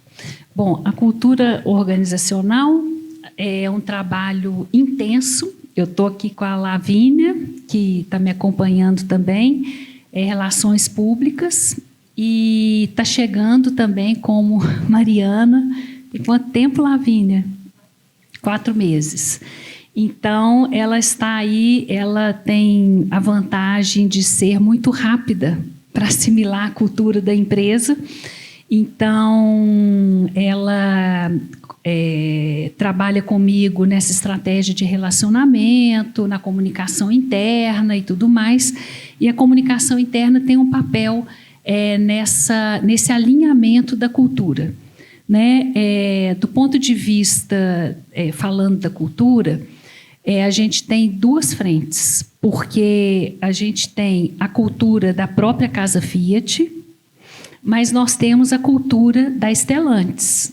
Speaker 2: Bom, a cultura organizacional é um trabalho intenso. Eu estou aqui com a Lavínia, que está me acompanhando também, é Relações Públicas, e está chegando também como Mariana. Tem quanto tempo, Lavínia? 4 meses. Então, ela está aí, ela tem a vantagem de ser muito rápida para assimilar a cultura da empresa. Então, ela trabalha comigo nessa estratégia de relacionamento, na comunicação interna e tudo mais. E a comunicação interna tem um papel nesse alinhamento da cultura. Né? Do ponto de vista, falando da cultura, a gente tem 2 frentes, porque a gente tem a cultura da própria Casa Fiat, mas nós temos a cultura da Stellantis.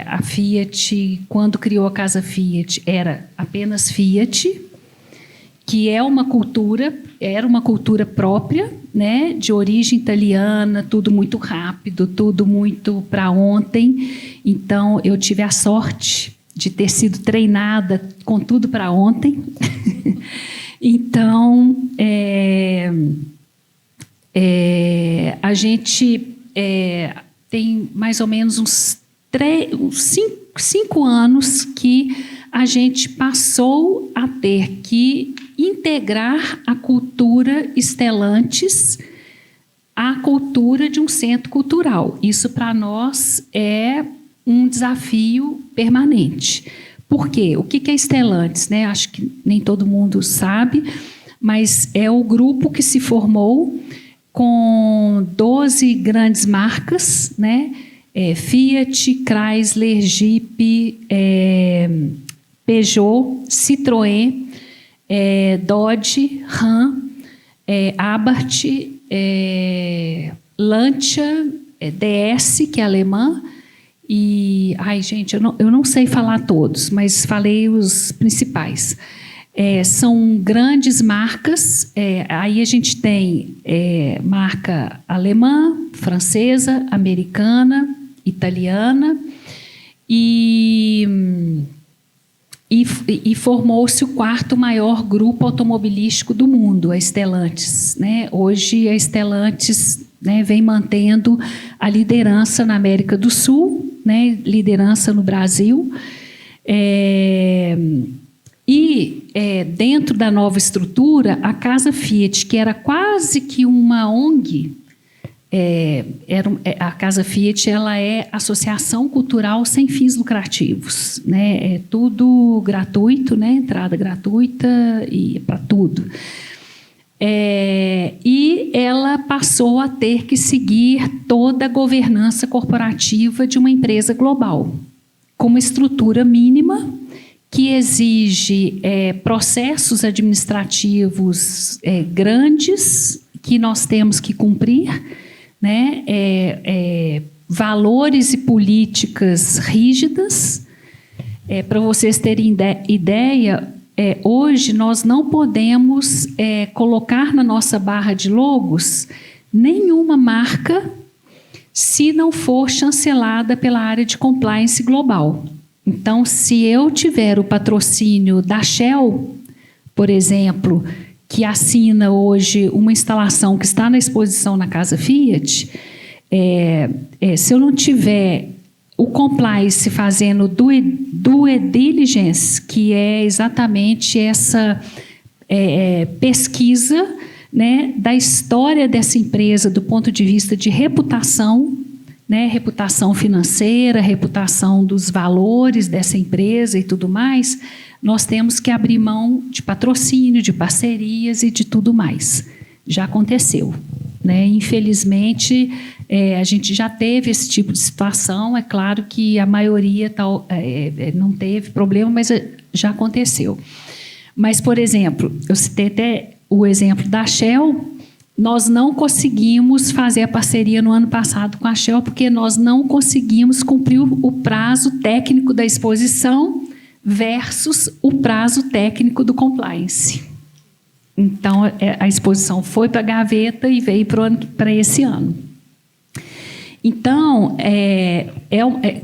Speaker 2: A Fiat, quando criou a Casa Fiat, era apenas Fiat, que era uma cultura própria, né, de origem italiana, tudo muito rápido, tudo muito para ontem. Então, eu tive a sorte de ter sido treinada com tudo para ontem. Então, a gente tem mais ou menos uns 5 anos que a gente passou a ter que integrar a cultura Stellantis à cultura de um centro cultural. Isso, para nós, é um desafio permanente. Por quê? O que é Stellantis? Né? Acho que nem todo mundo sabe, mas é o grupo que se formou com 12 grandes marcas, né? Fiat, Chrysler, Jeep, Peugeot, Citroën, Dodge, Ram, Abarth, Lancia, DS, que é alemã, e... Ai, gente, eu não sei falar todos, mas falei os principais. São grandes marcas, aí a gente tem marca alemã, francesa, americana, italiana, e formou-se o 4º maior grupo automobilístico do mundo, a Stellantis. Né? Hoje, a Stellantis, né, vem mantendo a liderança na América do Sul, né, liderança no Brasil. Dentro da nova estrutura, a Casa Fiat, que era quase que uma ONG, a Casa Fiat, ela é associação cultural sem fins lucrativos, né? É tudo gratuito, né? Entrada gratuita e para tudo. E ela passou a ter que seguir toda a governança corporativa de uma empresa global, com uma estrutura mínima que exige processos administrativos grandes que nós temos que cumprir, né? Valores e políticas rígidas. Para vocês terem ideia, hoje nós não podemos colocar na nossa barra de logos nenhuma marca se não for chancelada pela área de compliance global. Então, se eu tiver o patrocínio da Shell, por exemplo, que assina hoje uma instalação que está na exposição na Casa Fiat, se eu não tiver o compliance fazendo due diligence, que é exatamente essa pesquisa, né, da história dessa empresa do ponto de vista de reputação, né, reputação financeira, reputação dos valores dessa empresa e tudo mais, nós temos que abrir mão de patrocínio, de parcerias e de tudo mais. Já aconteceu. Né? Infelizmente, a gente já teve esse tipo de situação. É claro que a maioria não teve problema, mas já aconteceu. Mas, por exemplo, eu citei até o exemplo da Shell. Nós não conseguimos fazer a parceria no ano passado com a Shell porque nós não conseguimos cumprir o prazo técnico da exposição versus o prazo técnico do compliance. Então, a exposição foi para a gaveta e veio para esse ano. Então,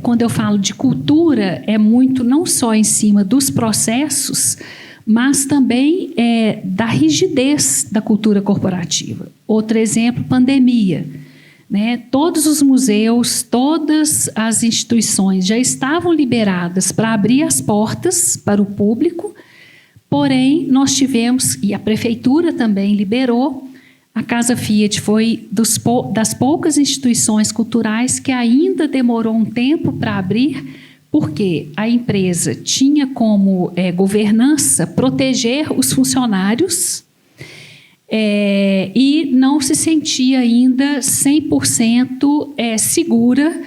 Speaker 2: quando eu falo de cultura, é muito não só em cima dos processos, mas também da rigidez da cultura corporativa. Outro exemplo, pandemia. Né? Todos os museus, todas as instituições já estavam liberadas para abrir as portas para o público, porém, nós tivemos, e a prefeitura também liberou, a Casa Fiat foi das poucas instituições culturais que ainda demorou um tempo para abrir, porque a empresa tinha como governança proteger os funcionários e não se sentia ainda 100% segura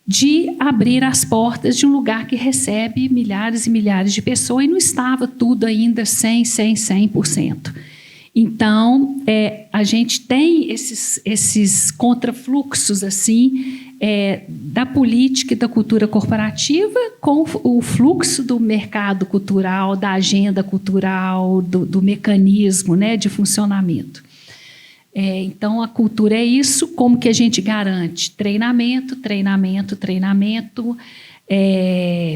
Speaker 2: de abrir as portas de um lugar que recebe milhares e milhares de pessoas e não estava tudo ainda 100%. Então, a gente tem esses contrafluxos assim, da política e da cultura corporativa com o fluxo do mercado cultural, da agenda cultural, do mecanismo, né, de funcionamento. Então, a cultura é isso. Como que a gente garante? Treinamento,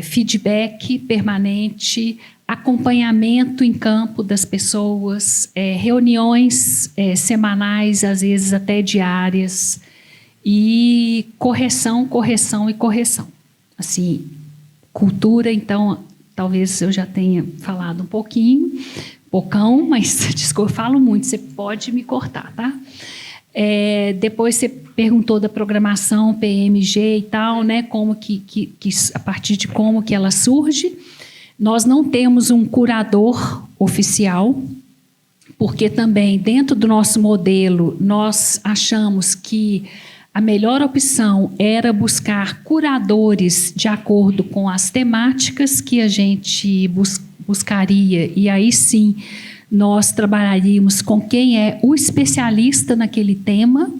Speaker 2: feedback permanente, acompanhamento em campo das pessoas, reuniões semanais, às vezes até diárias, e correção. Assim, cultura, então, talvez eu já tenha falado um pocão, mas desculpa, eu falo muito, você pode me cortar, tá? Depois você perguntou da programação PMG e tal, né? Como que a partir de como que ela surge. Nós não temos um curador oficial, porque também dentro do nosso modelo nós achamos que a melhor opção era buscar curadores de acordo com as temáticas que a gente buscaria, e aí sim nós trabalharíamos com quem é o especialista naquele tema,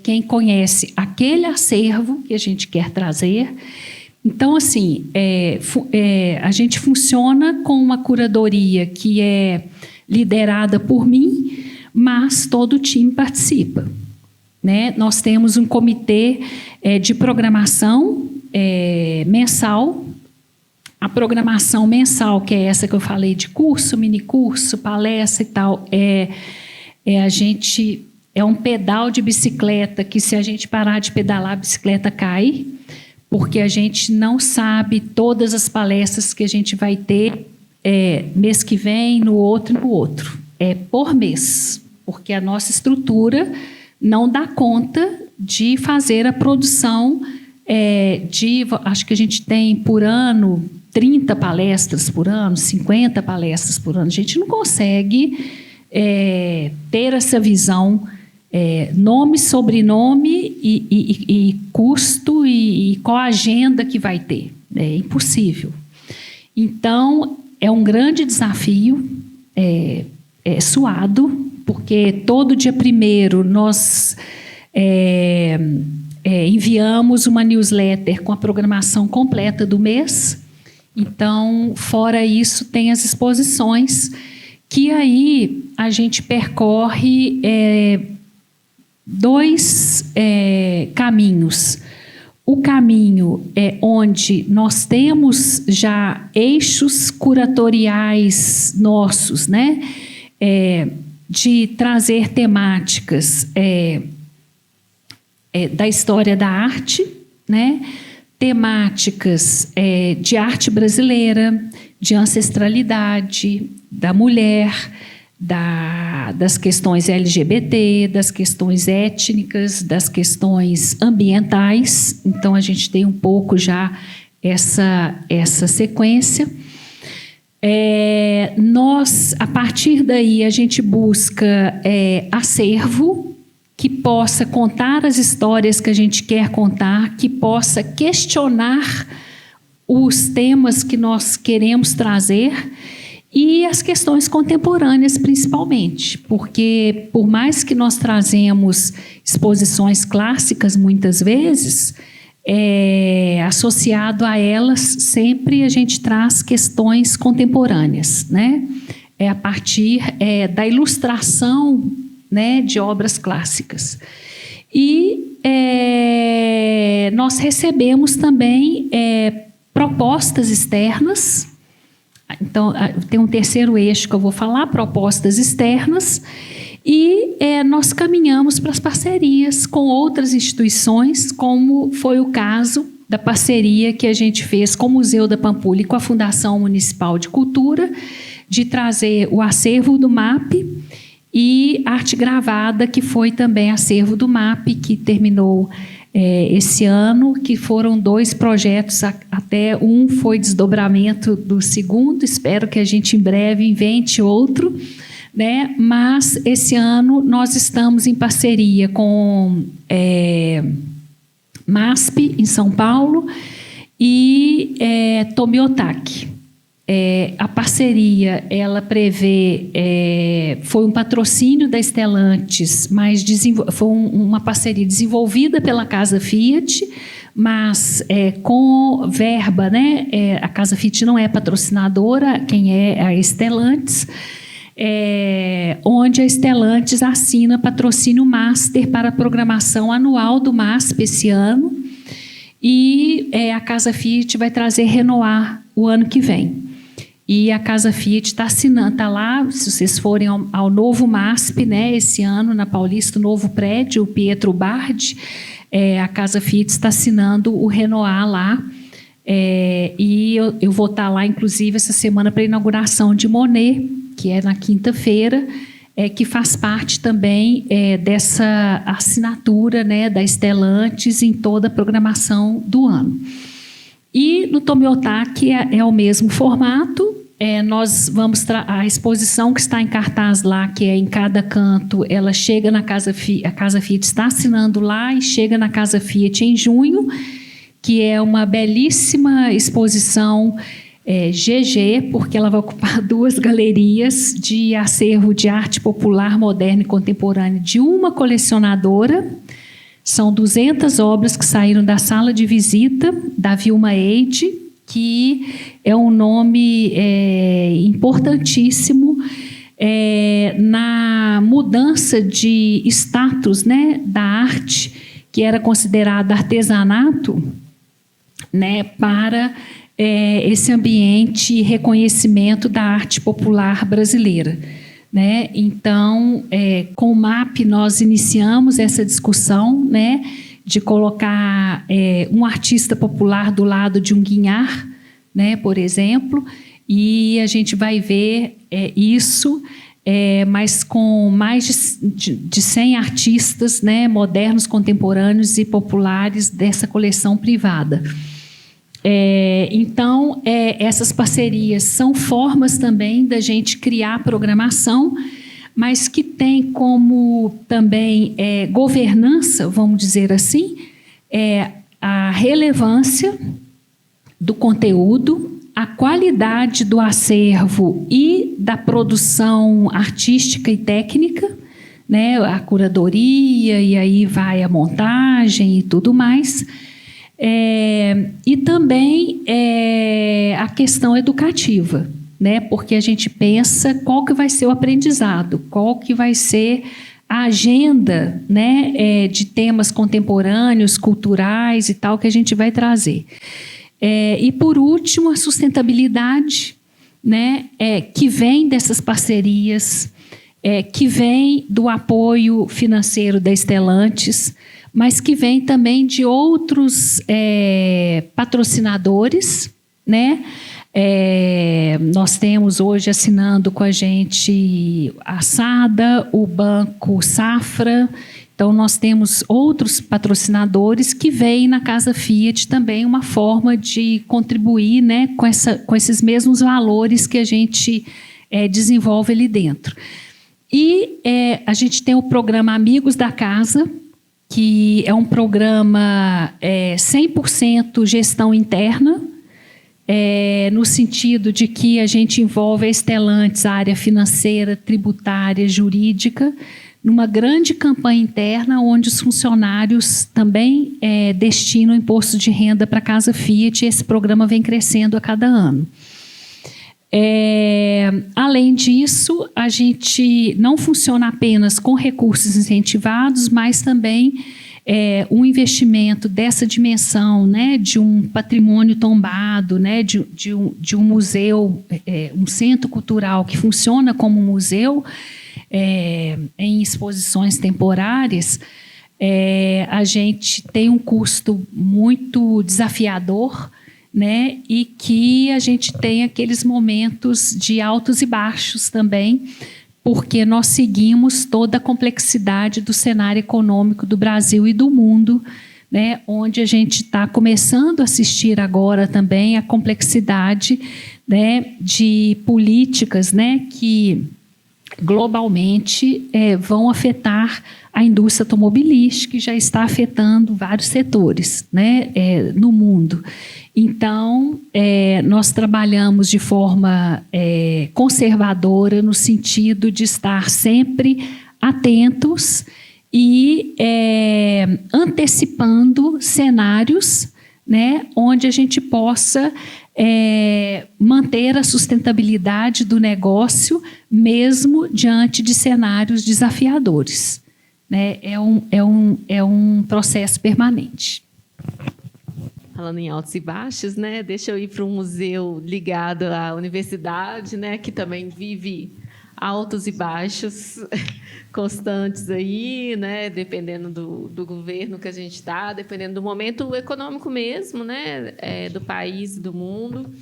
Speaker 2: quem conhece aquele acervo que a gente quer trazer. Então, assim, a gente funciona com uma curadoria que é liderada por mim, mas todo o time participa. Né? Nós temos um comitê de programação mensal. A programação mensal, que é essa que eu falei de curso, minicurso, palestra e tal, a gente um pedal de bicicleta que, se a gente parar de pedalar, a bicicleta cai, porque a gente não sabe todas as palestras que a gente vai ter mês que vem, no outro, por mês, porque a nossa estrutura não dá conta de fazer a produção acho que a gente tem por ano 30 palestras por ano, 50 palestras por ano. A gente não consegue ter essa visão, nome, sobrenome e custo e qual a agenda que vai ter. É impossível. Então, é um grande desafio, suado, porque todo dia 1º nós enviamos uma newsletter com a programação completa do mês. Então, fora isso, tem as exposições, que aí a gente percorre 2 caminhos. O caminho onde nós temos já eixos curatoriais nossos, né? De trazer temáticas da história da arte, né? Temáticas de arte brasileira, de ancestralidade, da mulher, das questões LGBT, das questões étnicas, das questões ambientais. Então, a gente tem um pouco já essa sequência. Nós, a partir daí, a gente busca acervo que possa contar as histórias que a gente quer contar, que possa questionar os temas que nós queremos trazer e as questões contemporâneas, principalmente, porque, por mais que nós trazemos exposições clássicas, muitas vezes, associado a elas, sempre a gente traz questões contemporâneas, né? A partir da ilustração, né, de obras clássicas. E nós recebemos também propostas externas. Então, tem um terceiro eixo que eu vou falar, propostas externas, e nós caminhamos para as parcerias com outras instituições, como foi o caso da parceria que a gente fez com o Museu da Pampulha e com a Fundação Municipal de Cultura, de trazer o acervo do MAP e arte gravada, que foi também acervo do MAP, que terminou esse ano, que foram 2 projetos, até um foi desdobramento do segundo, espero que a gente em breve invente outro, né? Mas esse ano nós estamos em parceria com MASP, em São Paulo, e Tomiotaki. A parceria, ela prevê, foi um patrocínio da Stellantis, mas foi uma parceria desenvolvida pela Casa Fiat, mas com verba, né? A Casa Fiat não é patrocinadora, quem é a Stellantis, onde a Stellantis assina patrocínio master para a programação anual do MASP esse ano, e a Casa Fiat vai trazer Renoir o ano que vem. E a Casa Fiat está assinando, está lá, se vocês forem ao novo MASP, né, esse ano, na Paulista, o novo prédio, o Pietro Bardi, a Casa Fiat está assinando o Renoir lá, e eu vou estar lá, inclusive, essa semana para a inauguração de Monet, que é na quinta-feira, que faz parte também dessa assinatura, né, da Stellantis em toda a programação do ano. E no Tomiotaki é o mesmo formato. Nós vamos a exposição que está em cartaz lá, que é em cada canto, ela chega na Casa Fiat, a Casa Fiat está assinando lá e chega na Casa Fiat em junho, que é uma belíssima exposição GG, porque ela vai ocupar 2 galerias de acervo de arte popular, moderna e contemporânea de uma colecionadora. São 200 obras que saíram da sala de visita da Vilma Eide, que é um nome importantíssimo na mudança de status, né, da arte, que era considerada artesanato, né, para esse ambiente e reconhecimento da arte popular brasileira. Né? Então, com o MAP, nós iniciamos essa discussão, né, de colocar um artista popular do lado de um Guignard, né, por exemplo, e a gente vai ver isso, mas com mais de 100 artistas, né, modernos, contemporâneos e populares dessa coleção privada. Então, essas parcerias são formas também da gente criar programação, mas que tem como também governança, vamos dizer assim, a relevância do conteúdo, a qualidade do acervo e da produção artística e técnica, né, a curadoria, e aí vai a montagem e tudo mais. E também a questão educativa, né? Porque a gente pensa qual que vai ser o aprendizado, qual que vai ser a agenda, né, de temas contemporâneos, culturais e tal, que a gente vai trazer. E, por último, a sustentabilidade, né, que vem dessas parcerias, que vem do apoio financeiro da Stellantis, mas que vem também de outros patrocinadores, né? Nós temos hoje assinando com a gente a SADA, o Banco Safra. Então, nós temos outros patrocinadores que veem na Casa Fiat também uma forma de contribuir, né, com esses mesmos valores que a gente desenvolve ali dentro. E a gente tem o programa Amigos da Casa, que é um programa 100% gestão interna, no sentido de que a gente envolve a Stellantis, a área financeira, tributária, jurídica, numa grande campanha interna, onde os funcionários também destinam imposto de renda para a Casa Fiat, e esse programa vem crescendo a cada ano. Além disso, a gente não funciona apenas com recursos incentivados, mas também um investimento dessa dimensão, né, de um patrimônio tombado, né, de um museu, um centro cultural que funciona como museu, em exposições temporárias, a gente tem um custo muito desafiador, né, e que a gente tem aqueles momentos de altos e baixos também, porque nós seguimos toda a complexidade do cenário econômico do Brasil e do mundo, né, onde a gente está começando a assistir agora também a complexidade, né, de políticas, né, que globalmente vão afetar a indústria automobilística, que já está afetando vários setores, né, no mundo. Então, nós trabalhamos de forma conservadora, no sentido de estar sempre atentos e antecipando cenários, né, onde a gente possa manter a sustentabilidade do negócio, mesmo diante de cenários desafiadores. Né? É um processo permanente.
Speaker 1: Falando em altos e baixos, né? Deixa eu ir para um museu ligado à universidade, né? Que também vive altos e baixos constantes aí, né? Dependendo do governo que a gente está, dependendo do momento econômico mesmo, né? Do país, do mundo.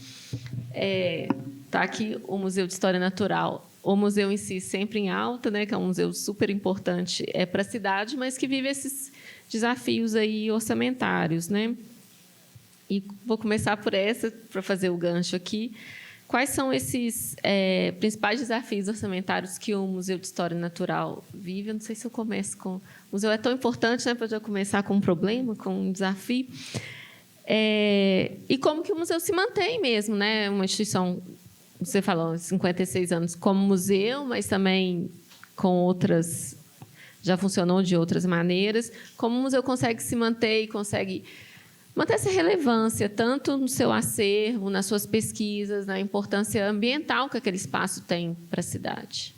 Speaker 1: Tá aqui o Museu de História Natural. O museu em si sempre em alta, né? Que é um museu super importante para a cidade, mas que vive esses desafios aí orçamentários, né? E vou começar por essa, para fazer o gancho aqui. Quais são esses principais desafios orçamentários que o Museu de História Natural vive? Eu não sei se eu começo com... O museu é tão importante, né, para eu começar com um problema, com um desafio. E como que o museu se mantém mesmo, né? Uma instituição, você falou, 56 anos como museu, mas também com outras... Já funcionou de outras maneiras. Como o museu consegue se manter e consegue... manter essa relevância, tanto no seu acervo, nas suas pesquisas, na importância ambiental que aquele espaço tem para a cidade.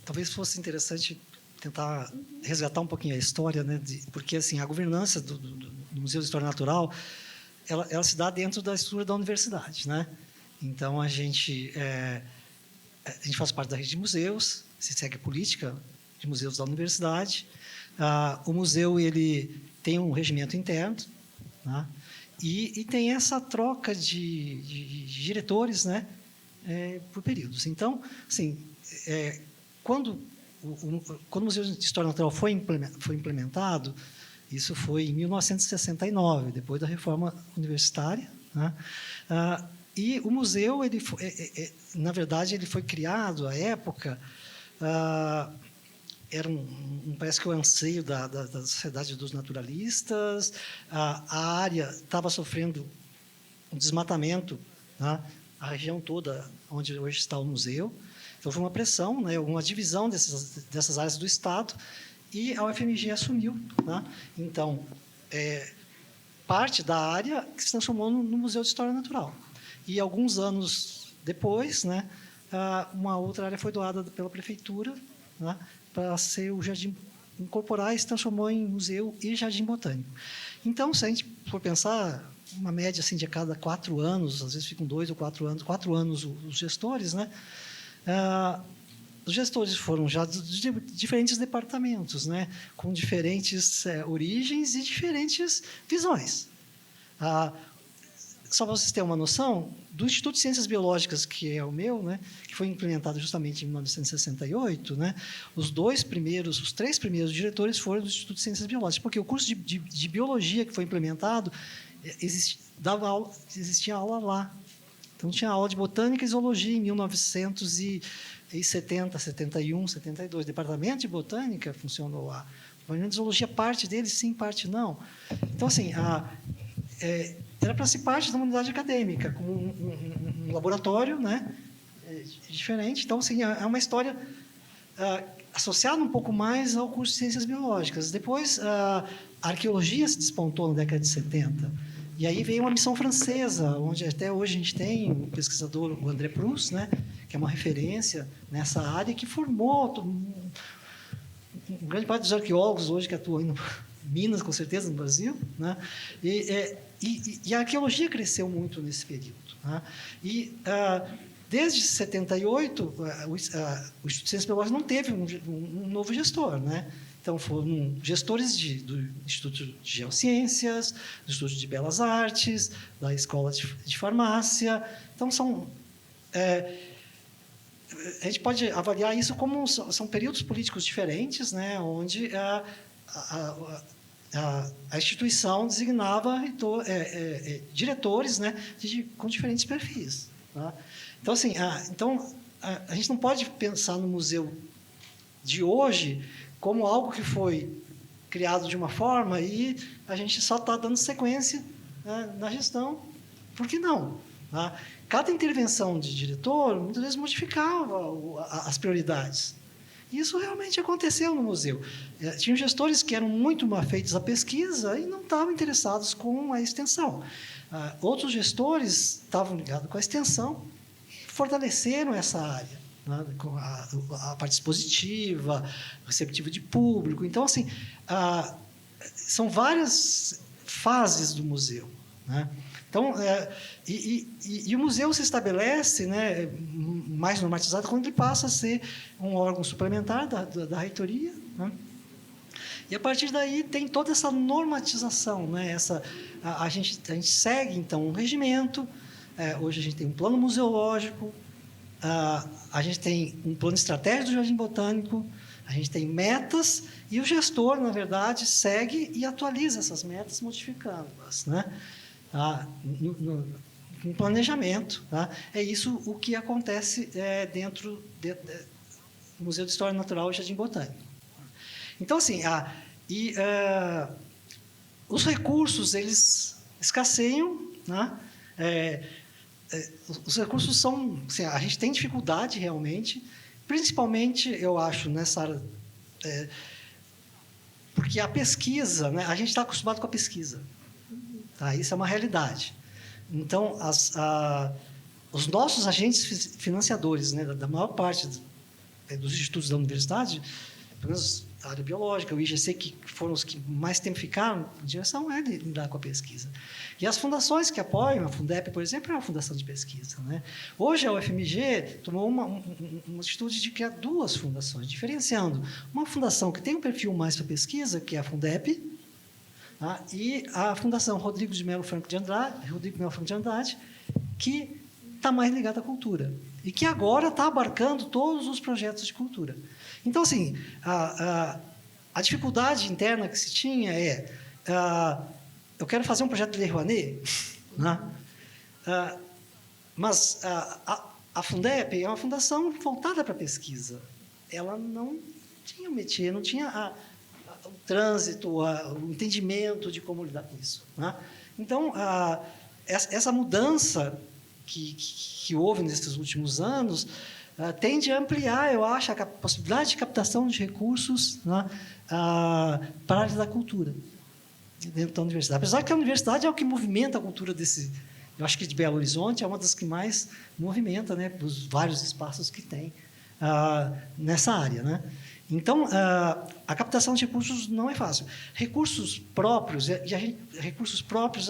Speaker 3: Talvez fosse interessante tentar resgatar um pouquinho a história, né? Porque assim, a governança do Museu de História Natural, ela se dá dentro da estrutura da universidade, né? Então, a gente faz parte da rede de museus, se segue a política de museus da universidade. O museu ele tem um regimento interno, né? E tem essa troca de diretores, né, por períodos. Então, assim, quando o Museu de História Natural foi implementado, isso foi em 1969, depois da reforma universitária, né? E o museu, na verdade, ele foi criado à época... era parece que o anseio da sociedade dos naturalistas. A área estava sofrendo um desmatamento, né? A região toda onde hoje está o museu. Então, foi uma pressão, né? Uma divisão dessas áreas do Estado, e a UFMG assumiu, né? Então, parte da área que se transformou no Museu de História Natural. E, alguns anos depois, né, uma outra área foi doada pela prefeitura, né, para ser o jardim, incorporar, e se transformou em museu e jardim botânico. Então, se a gente for pensar, uma média assim, de a cada 4 anos, às vezes ficam 2 ou 4 anos os gestores, né? Os gestores foram já de diferentes departamentos, né? Com diferentes origens e diferentes visões. Só para vocês terem uma noção, do Instituto de Ciências Biológicas, que é o meu, né, que foi implementado justamente em 1968, né, os 3 primeiros diretores foram do Instituto de Ciências Biológicas, porque o curso de biologia que foi implementado, existia aula lá. Então, tinha aula de botânica e zoologia em 1970, 71, 72. O departamento de botânica funcionou lá. O departamento de zoologia, parte dele sim, parte não. Então, assim, era para ser parte da uma unidade acadêmica, com um laboratório, né, diferente. Então, assim, é uma história associada um pouco mais ao curso de Ciências Biológicas. Depois, a arqueologia se despontou na década de 70. E aí veio uma missão francesa, onde até hoje a gente tem um pesquisador, o André Proust, né, que é uma referência nessa área, que formou grande parte dos arqueólogos hoje que atuam Minas, com certeza, no Brasil, né? E a arqueologia cresceu muito nesse período, né? E desde 78, o Instituto de Ciências Biológicas não teve um novo gestor, né? Então, foram gestores do Instituto de Geociências, do Instituto de Belas Artes, da Escola de Farmácia. Então, a gente pode avaliar isso como são períodos políticos diferentes, né, onde a instituição designava diretores, né, com diferentes perfis. Tá? Então, assim, a gente não pode pensar no museu de hoje como algo que foi criado de uma forma e a gente só está dando sequência, né, na gestão. Por que não? Tá? Cada intervenção de diretor, muitas vezes, modificava as prioridades. E isso realmente aconteceu no museu. Tinham gestores que eram muito mal feitos à pesquisa e não estavam interessados com a extensão. Outros gestores estavam ligados com a extensão e fortaleceram essa área, né, com a parte expositiva, receptiva de público. Então, assim, são várias fases do museu, né? Então, o museu se estabelece, né, mais normatizado quando ele passa a ser um órgão suplementar da reitoria, né? E a partir daí tem toda essa normatização, né? A gente segue então um regimento. Hoje a gente tem um plano museológico, a gente tem um plano estratégico do Jardim Botânico, a gente tem metas e o gestor, na verdade, segue e atualiza essas metas, modificando-as, né? No planejamento. Tá? É isso o que acontece dentro do Museu de História Natural e Jardim Botânico. Então, assim, os recursos, eles escasseiam, né? Os recursos são... Assim, a gente tem dificuldade, realmente, principalmente, eu acho, nessa área... porque a pesquisa, né? A gente está acostumado com a pesquisa. Tá? Isso é uma realidade. Então, os nossos agentes financiadores, né, da maior parte dos institutos da universidade, pelo menos a área biológica, o IGC, que foram os que mais tempo ficaram, a direção é de lidar com a pesquisa. E as fundações que apoiam, a Fundep, por exemplo, é uma fundação de pesquisa. Né? Hoje, a UFMG tomou uma atitude de criar duas fundações, diferenciando uma fundação que tem um perfil mais para pesquisa, que é a Fundep, e a Fundação Rodrigo Melo Franco de Andrade, que está mais ligada à cultura e que agora está abarcando todos os projetos de cultura. Então, assim, a dificuldade interna que se tinha eu quero fazer um projeto de Lei Rouanet, né? Mas a Fundep é uma fundação voltada para a pesquisa. Ela não tinha o métier, não tinha o trânsito, o entendimento de como lidar com isso. Né? Então, essa mudança que houve nesses últimos anos tende a ampliar, eu acho, a possibilidade de captação de recursos, né, para a área da cultura dentro da universidade. Apesar que a universidade é o que movimenta a cultura eu acho que de Belo Horizonte é uma das que mais movimenta, né, os vários espaços que tem nessa área, né? Então, a captação de recursos não é fácil. Recursos próprios,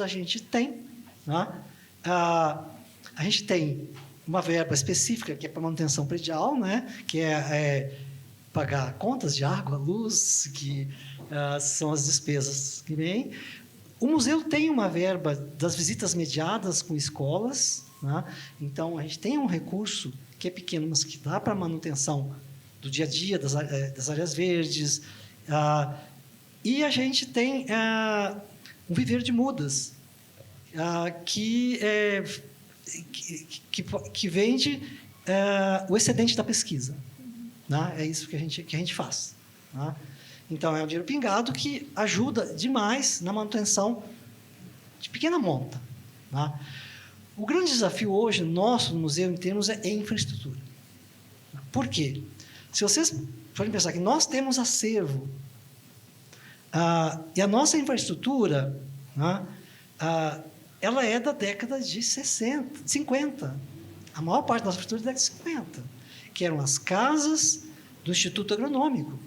Speaker 3: a gente tem. Né? A gente tem uma verba específica, que é para manutenção predial, né? Que é pagar contas de água, luz, que são as despesas que vêm. O museu tem uma verba das visitas mediadas com escolas. Né? Então, a gente tem um recurso que é pequeno, mas que dá para manutenção do dia a dia, das áreas verdes. E a gente tem um viveiro de mudas, que vende o excedente da pesquisa. Né? É isso que a gente faz. Né? Então, é um dinheiro pingado que ajuda demais na manutenção de pequena monta. Né? O grande desafio hoje, nosso, no museu, em termos, é infraestrutura. Por quê? Se vocês forem pensar que nós temos acervo, e a nossa infraestrutura, né, ela é da década de 50. A maior parte da nossa infraestrutura é da década de 50, que eram as casas do Instituto Agronômico.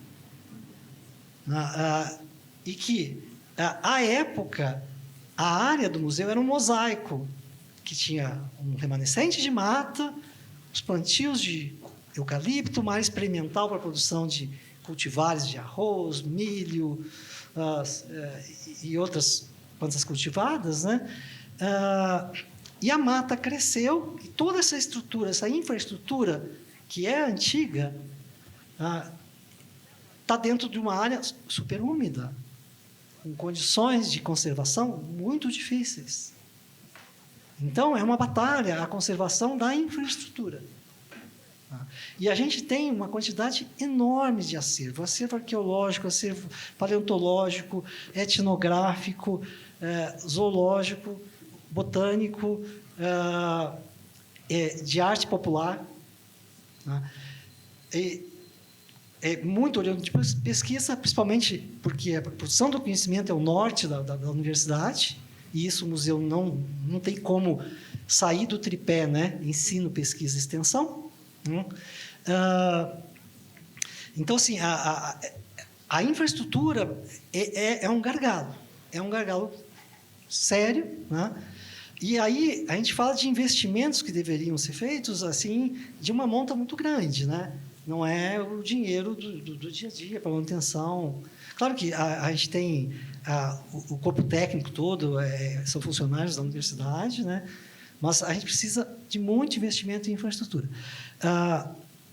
Speaker 3: e que, à época, a área do museu era um mosaico, que tinha um remanescente de mata, os plantios de eucalipto, uma área experimental para a produção de cultivares de arroz, milho e outras plantas cultivadas, né? E a mata cresceu, e toda essa estrutura, essa infraestrutura, que é antiga, está dentro de uma área super úmida, com condições de conservação muito difíceis. Então, é uma batalha a conservação da infraestrutura. E a gente tem uma quantidade enorme de acervo arqueológico, acervo paleontológico, etnográfico, zoológico, botânico, de arte popular. É muito olhando de pesquisa, principalmente porque a produção do conhecimento é o norte da universidade, e isso o museu não tem como sair do tripé, né? Ensino, pesquisa e extensão. Então, assim, a infraestrutura é um gargalo sério, né? E aí a gente fala de investimentos que deveriam ser feitos assim de uma monta muito grande, né? Não é o dinheiro do dia a dia para manutenção. Claro que a gente tem o corpo técnico todo, são funcionários da universidade, né? Mas a gente precisa de muito investimento em infraestrutura.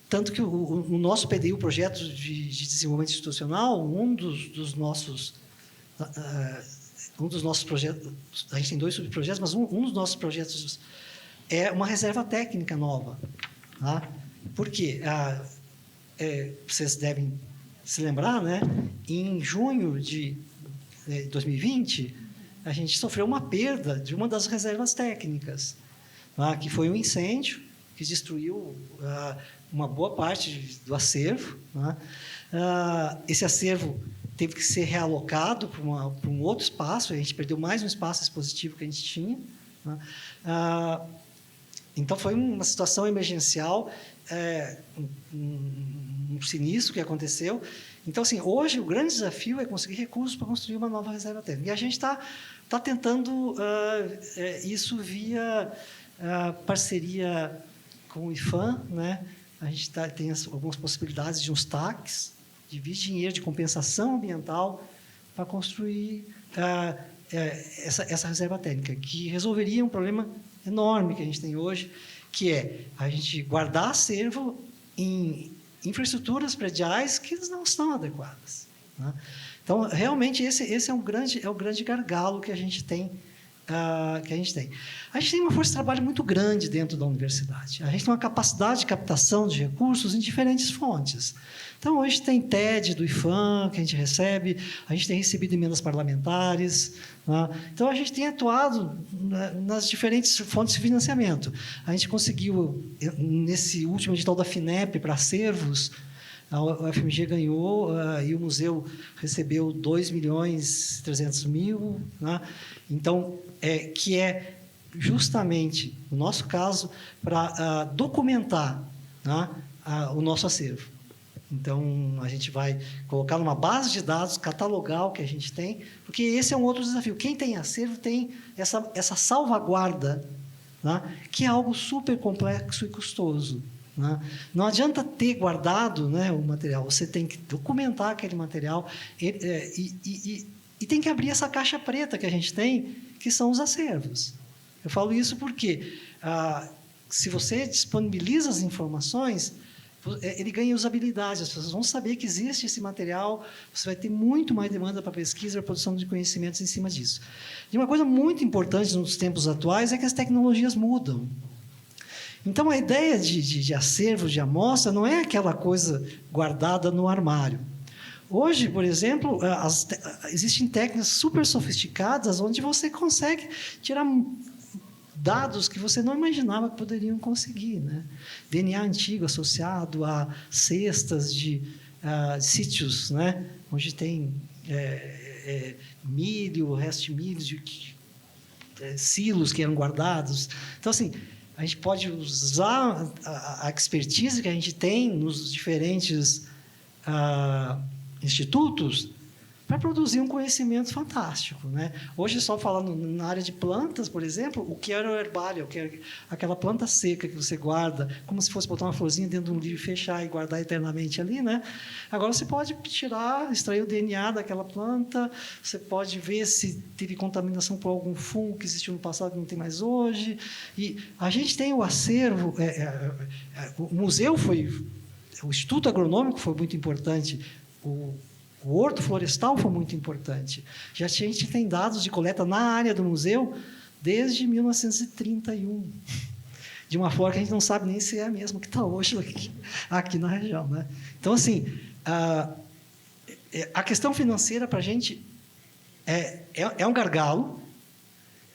Speaker 3: Tanto que o nosso PDI, o Projeto de Desenvolvimento Institucional, um dos nossos projetos, a gente tem 2 subprojetos, mas um dos nossos projetos é uma reserva técnica nova. Tá? Por quê? Vocês devem se lembrar, né? Em junho de 2020, a gente sofreu uma perda de uma das reservas técnicas, tá? Que foi um incêndio que destruiu uma boa parte do acervo. Tá? Esse acervo teve que ser realocado para um outro espaço, a gente perdeu mais um espaço expositivo que a gente tinha. Tá? Então, foi uma situação emergencial, um sinistro que aconteceu. Então, assim, hoje o grande desafio é conseguir recursos para construir uma nova reserva técnica. E a gente está tentando isso via parceria com o IPHAN, né? A gente tem algumas possibilidades de uns TACs, de dinheiro de compensação ambiental para construir essa reserva técnica, que resolveria um problema enorme que a gente tem hoje, que é a gente guardar acervo em infraestruturas prediais que não estão adequadas. Né? Então, realmente, esse é o grande gargalo que a gente tem. A gente tem uma força de trabalho muito grande dentro da universidade. A gente tem uma capacidade de captação de recursos em diferentes fontes. Então, hoje tem TED do IPHAN, que a gente recebe, a gente tem recebido emendas parlamentares. Né? Então, a gente tem atuado nas diferentes fontes de financiamento. A gente conseguiu, nesse último edital da FINEP para acervos, a UFMG ganhou e o museu recebeu 2.300.000, né? Então, que é justamente, no nosso caso, para documentar, né, o nosso acervo. Então, a gente vai colocar numa base de dados, catalogar o que a gente tem, porque esse é um outro desafio. Quem tem acervo tem essa salvaguarda, né, que é algo super complexo e custoso. Né? Não adianta ter guardado, né, o material, você tem que documentar aquele material e tem que abrir essa caixa preta que a gente tem, que são os acervos. Eu falo isso porque se você disponibiliza as informações, ele ganha usabilidade, as pessoas vão saber que existe esse material, você vai ter muito mais demanda para pesquisa e produção de conhecimentos em cima disso. E uma coisa muito importante nos tempos atuais é que as tecnologias mudam. Então, a ideia de acervo, de amostra, não é aquela coisa guardada no armário. Hoje, por exemplo, existem técnicas super sofisticadas onde você consegue tirar dados que você não imaginava que poderiam conseguir. Né? DNA antigo associado a cestas de sítios, né? Onde tem milho, resto de milho, silos que eram guardados. Então, assim, a gente pode usar a expertise que a gente tem nos diferentes institutos para produzir um conhecimento fantástico, né? Hoje, só falando na área de plantas, por exemplo, o que era o herbário, o que era aquela planta seca que você guarda, como se fosse botar uma florzinha dentro de um livro, fechar e guardar eternamente ali, né? Agora você pode tirar, extrair o DNA daquela planta, você pode ver se teve contaminação por algum fungo que existiu no passado que não tem mais hoje. E a gente tem o acervo, o museu o Instituto Agronômico foi muito importante, o Horto Florestal foi muito importante. A gente tem dados de coleta na área do museu desde 1931, de uma forma que a gente não sabe nem se é a mesma que está hoje aqui na região, né? Então, assim, a questão financeira para a gente é um gargalo.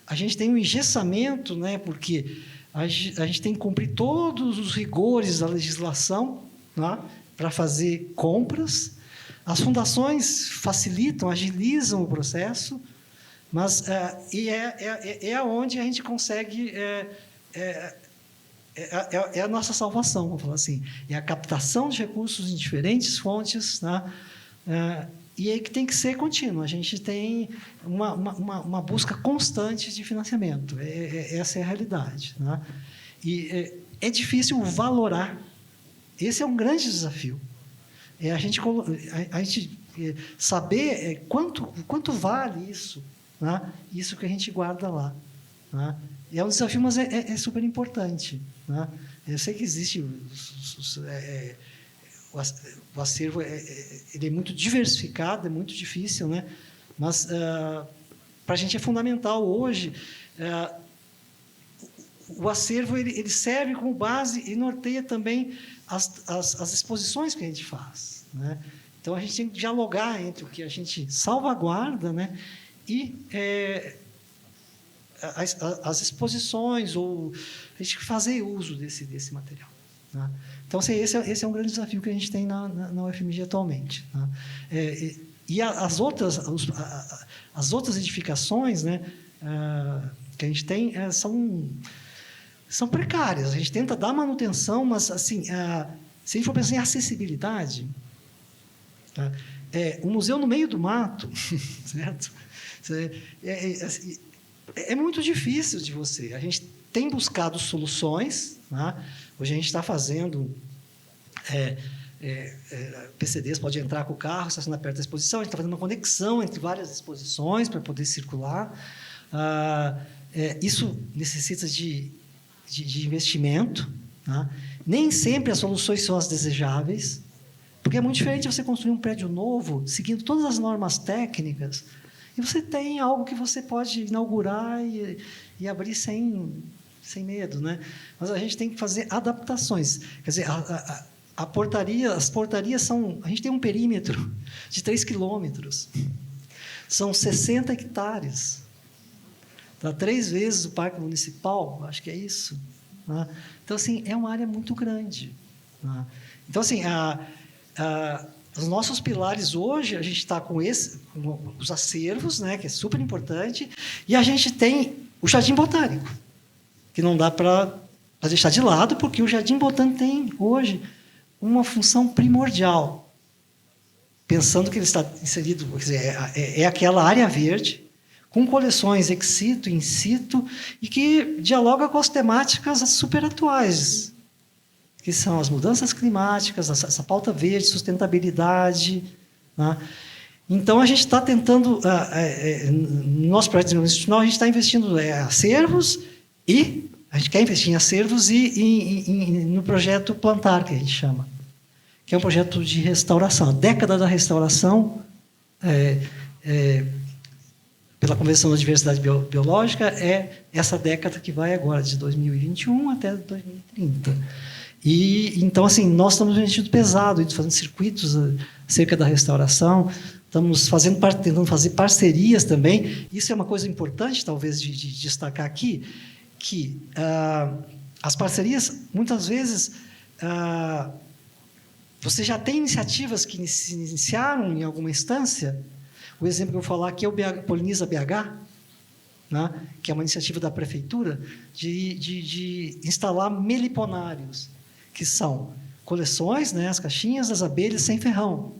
Speaker 3: A gente tem um engessamento, né? Porque a gente tem que cumprir todos os rigores da legislação, né, para fazer compras. As fundações facilitam, agilizam o processo, mas é onde a gente consegue... É a nossa salvação, vamos falar assim. É a captação de recursos em diferentes fontes, né? E aí que tem que ser contínuo. A gente tem uma busca constante de financiamento. Essa é a realidade, né? E é difícil valorar. Esse é um grande desafio. A gente saber quanto vale isso, né? Isso que a gente guarda lá, né? É um desafio, mas é super importante, né? Eu sei que existe o acervo, ele é muito diversificado, é muito difícil, né? Mas para a gente é fundamental hoje. O acervo ele serve como base e norteia também as exposições que a gente faz, né? Então a gente tem que dialogar entre o que a gente salvaguarda, né, e as exposições, ou a gente fazer uso desse material, né? Então assim, esse é um grande desafio que a gente tem na UFMG atualmente, né? E as outras edificações, né, que a gente tem são precárias. A gente tenta dar manutenção, mas assim, se a gente for pensar em acessibilidade, tá? Um museu no meio do mato, certo? É muito difícil de você. A gente tem buscado soluções, né? Hoje a gente está fazendo PCDs, pode entrar com o carro, estacionar perto da exposição. A gente está fazendo uma conexão entre várias exposições para poder circular. Isso necessita de investimento, tá? Nem sempre as soluções são as desejáveis, porque é muito diferente você construir um prédio novo, seguindo todas as normas técnicas, e você tem algo que você pode inaugurar e abrir sem medo, né? Mas a gente tem que fazer adaptações. Quer dizer, as portarias são... A gente tem um perímetro de 3 quilômetros. São 60 hectares. Dá 3 vezes o Parque Municipal, acho que é isso, né? Então, assim, é uma área muito grande, né? Então, assim, os nossos pilares hoje, a gente está com os acervos, né, que é super importante, e a gente tem o Jardim Botânico, que não dá para deixar de lado, porque o Jardim Botânico tem, hoje, uma função primordial, pensando que ele está inserido, quer dizer, é aquela área verde, com coleções ex situ, in situ, e que dialoga com as temáticas super atuais, que são as mudanças climáticas, essa pauta verde, sustentabilidade, né? Então, a gente está tentando, no nosso projeto de desenvolvimento institucional, a gente está investindo em acervos, e a gente quer investir em acervos e no projeto Plantar, que a gente chama, que é um projeto de restauração. A década da restauração, pela Convenção da Diversidade Biológica, é essa década que vai agora, de 2021 até 2030. E, então, assim, nós estamos investindo pesado, fazendo circuitos acerca da restauração, estamos tentando fazer parcerias também. Isso é uma coisa importante, talvez, de destacar aqui, que as parcerias, muitas vezes, você já tem iniciativas que se iniciaram em alguma instância. O exemplo que eu vou falar aqui é o Poliniza BH, né, que é uma iniciativa da prefeitura de instalar meliponários, que são coleções, né, as caixinhas das abelhas sem ferrão,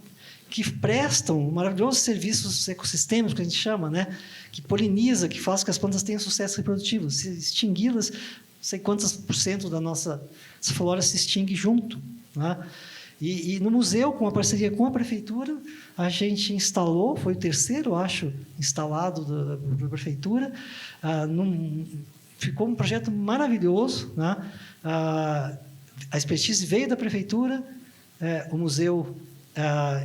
Speaker 3: que prestam maravilhosos serviços ecossistêmicos, que a gente chama, né? Que poliniza, que faz com que as plantas tenham sucesso reprodutivo. Se extingui-las, não sei quantos % da nossa flora se extingue junto, né? E no museu, com a parceria com a prefeitura, a gente instalou, foi o terceiro, acho, instalado da prefeitura. Ficou um projeto maravilhoso, né? A expertise veio da prefeitura, o museu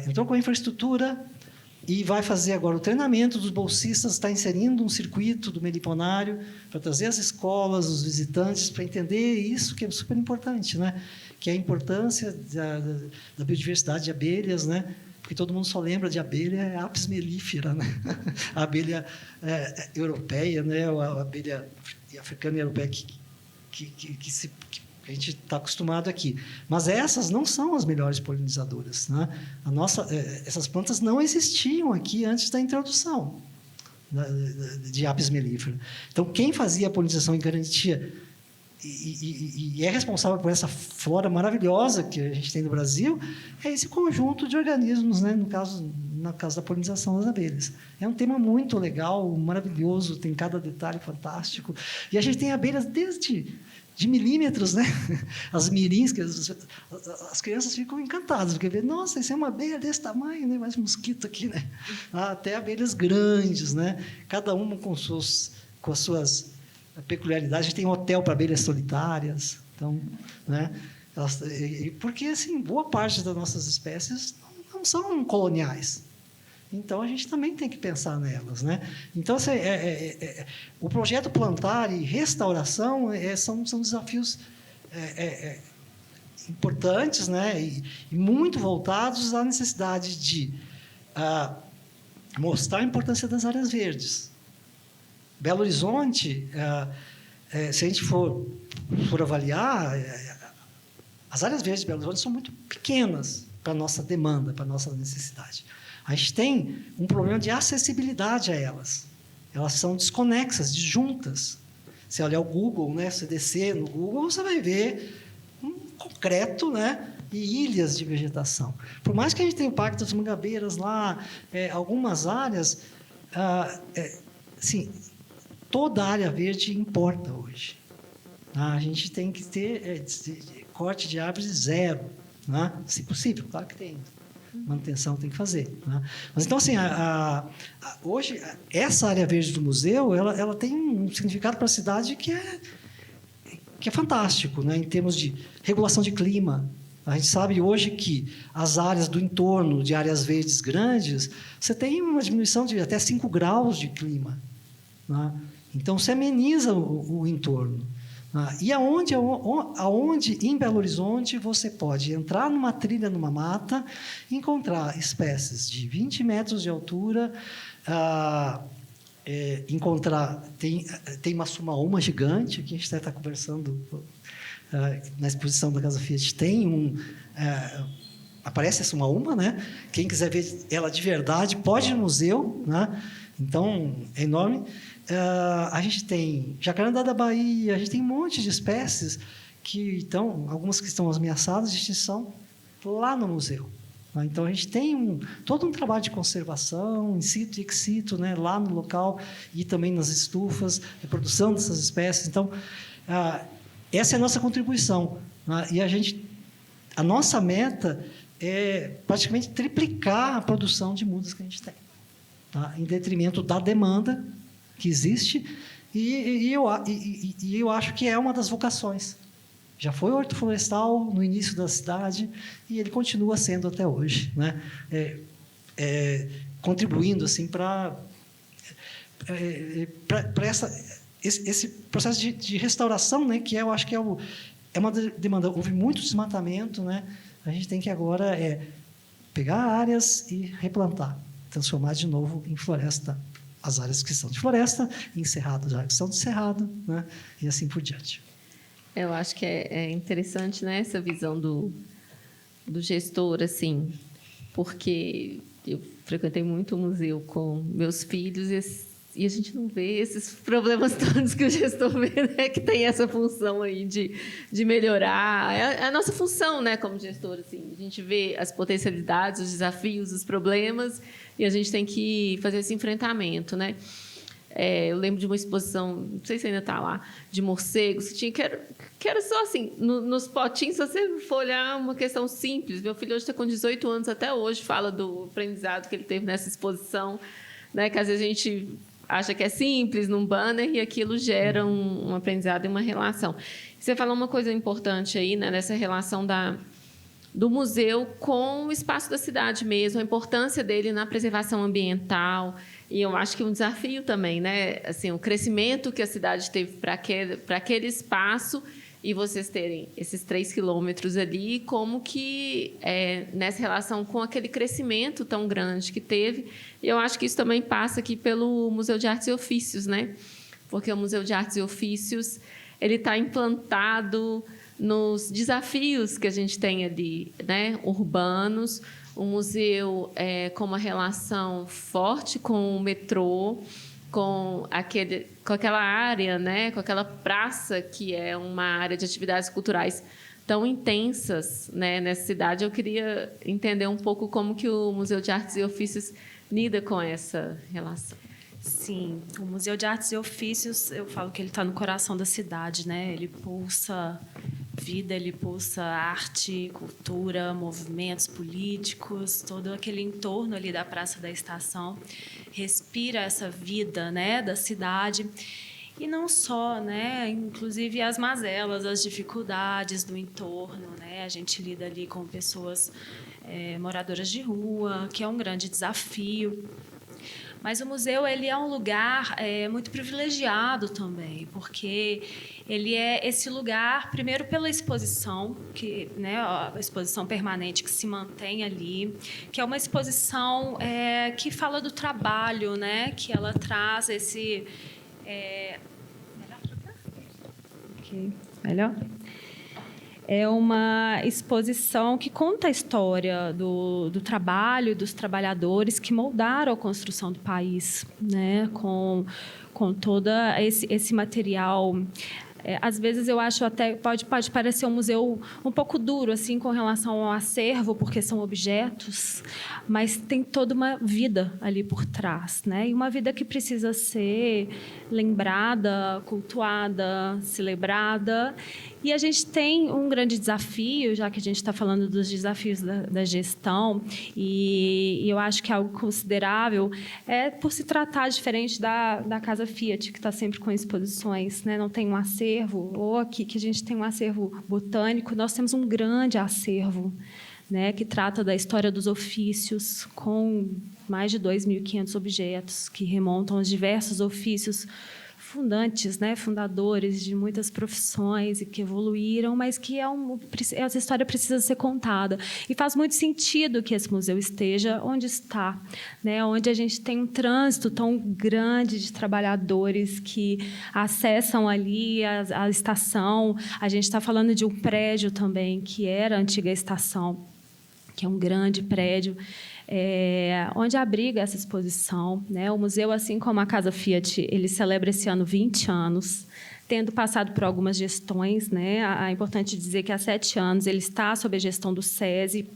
Speaker 3: entrou com a infraestrutura e vai fazer agora o treinamento dos bolsistas, está inserindo um circuito do meliponário para trazer as escolas, os visitantes, para entender isso que é super importante, né? Que é a importância da biodiversidade de abelhas, né? Porque todo mundo só lembra de abelha Apis mellifera, né? A abelha europeia, né? A abelha africana e europeia que a gente está acostumado aqui. Mas essas não são as melhores polinizadoras, né? Essas plantas não existiam aqui antes da introdução de Apis mellifera. Então, quem fazia a polinização e garantia e é responsável por essa flora maravilhosa que a gente tem no Brasil é esse conjunto de organismos, né? No caso da polinização das abelhas. É um tema muito legal, maravilhoso, tem cada detalhe fantástico. E a gente tem abelhas desde de milímetros, né? As mirins, que as crianças ficam encantadas, porque vê, nossa, isso é uma abelha desse tamanho, né? Mais mosquito aqui, né? Até abelhas grandes, né? Cada uma com as suas peculiaridades. A gente tem um hotel para abelhas solitárias, então, né? Porque assim, boa parte das nossas espécies não são coloniais. Então, a gente também tem que pensar nelas, né? Então, o projeto plantar e restauração são desafios importantes, né? E muito voltados à necessidade de mostrar a importância das áreas verdes. Belo Horizonte, se a gente for avaliar, as áreas verdes de Belo Horizonte são muito pequenas para a nossa demanda, para a nossa necessidade. A gente tem um problema de acessibilidade a elas. Elas são desconexas, disjuntas. Você olhar o Google, né? Você descer no Google, você vai ver um concreto, né? E ilhas de vegetação. Por mais que a gente tenha o Parque das Mangabeiras lá, algumas áreas, sim, toda a área verde importa hoje. A gente tem que ter corte de árvores zero, né? Se possível, claro que tem. Manutenção tem que fazer, né? Mas então assim, hoje essa área verde do museu, ela tem um significado para a cidade que é fantástico, né? Em termos de regulação de clima. A gente sabe hoje que as áreas do entorno de áreas verdes grandes, você tem uma diminuição de até 5 graus de clima, né? Então você ameniza o entorno. E aonde em Belo Horizonte você pode entrar numa trilha, numa mata, encontrar espécies de 20 metros de altura, tem uma sumaúma gigante, aqui a gente está conversando na exposição da Casa Fiat, aparece a sumaúma, né? Quem quiser ver ela de verdade pode ir no museu, né? Então, é enorme. A gente tem jacarandá da Bahia, a gente tem um monte de espécies algumas que estão ameaçadas de extinção lá no museu. Então, a gente tem todo um trabalho de conservação, in situ e ex situ, né, lá no local, e também nas estufas, reprodução dessas espécies. Então, essa é a nossa contribuição, né? E a nossa meta é praticamente triplicar a produção de mudas que a gente tem, tá? Em detrimento da demanda que existe, e eu acho que é uma das vocações. Já foi hortoflorestal no início da cidade e ele continua sendo até hoje, né? Contribuindo assim para esse processo de restauração, né? Que eu acho que é uma demanda. Houve muito desmatamento, né? A gente tem que agora pegar áreas e replantar, transformar de novo em floresta as áreas que são de floresta, e em cerrado as áreas que são de cerrado, né? E assim por diante.
Speaker 1: Eu acho que é interessante, né, essa visão do gestor, assim, porque eu frequentei muito o museu com meus filhos e E a gente não vê esses problemas todos que o gestor vê, né? Que tem essa função aí de melhorar. É a nossa função, né, como gestor, assim. A gente vê as potencialidades, os desafios, os problemas, e a gente tem que fazer esse enfrentamento, né? Eu lembro de uma exposição, não sei se ainda está lá, de morcegos, que era só assim, nos potinhos, se você for olhar uma questão simples. Meu filho hoje está com 18 anos, até hoje fala do aprendizado que ele teve nessa exposição, né, que às vezes a gente acha que é simples num banner e aquilo gera um aprendizado e uma relação. Você falou uma coisa importante aí, né, nessa relação do museu com o espaço da cidade mesmo, a importância dele na preservação ambiental. E eu acho que um desafio também, né? Assim, o crescimento que a cidade teve para aquele espaço e vocês terem esses 3 quilômetros ali, como que nessa relação com aquele crescimento tão grande que teve. E eu acho que isso também passa aqui pelo Museu de Artes e Ofícios, né? Porque o Museu de Artes e Ofícios ele está implantado nos desafios que a gente tem ali, né? Urbanos. O museu com uma relação forte com o metrô, com aquela área, né, com aquela praça que é uma área de atividades culturais tão intensas, né, nessa cidade. Eu queria entender um pouco como que o Museu de Artes e Ofícios lida com essa relação.
Speaker 4: Sim, o Museu de Artes e Ofícios, eu falo que ele está no coração da cidade, né? Ele pulsa vida, ele pulsa arte, cultura, movimentos políticos, todo aquele entorno ali da Praça da Estação respira essa vida, né, da cidade. E não só, né, inclusive as mazelas, as dificuldades do entorno, né? A gente lida ali com pessoas moradoras de rua, que é um grande desafio. Mas o museu ele é um lugar muito privilegiado também, porque ele é esse lugar, primeiro pela exposição, né, a exposição permanente que se mantém ali, que é uma exposição que fala do trabalho, né, que ela traz esse... Melhor? É uma exposição que conta a história do trabalho, dos trabalhadores que moldaram a construção do país, né? Com todo esse material. Às vezes eu acho até pode parecer um museu um pouco duro assim com relação ao acervo, porque são objetos, mas tem toda uma vida ali por trás, né? E uma vida que precisa ser lembrada, cultuada, celebrada. E a gente tem um grande desafio, já que a gente está falando dos desafios da gestão, e eu acho que é algo considerável, por se tratar diferente da Casa Fiat, que está sempre com exposições, né? Não tem um acervo, ou aqui que a gente tem um acervo botânico, nós temos um grande acervo, né, que trata da história dos ofícios, com mais de 2.500 objetos que remontam aos diversos ofícios fundantes, né, fundadores de muitas profissões e que evoluíram, mas que essa história precisa ser contada. E faz muito sentido que esse museu esteja onde está, né, onde a gente tem um trânsito tão grande de trabalhadores que acessam ali a estação. A gente está falando de um prédio também, que era a antiga estação, que é um grande prédio, onde abriga essa exposição, né? O museu, assim como a Casa Fiat, ele celebra esse ano 20 anos, tendo passado por algumas gestões, né? É importante dizer que há 7 anos ele está sob a gestão do SESI,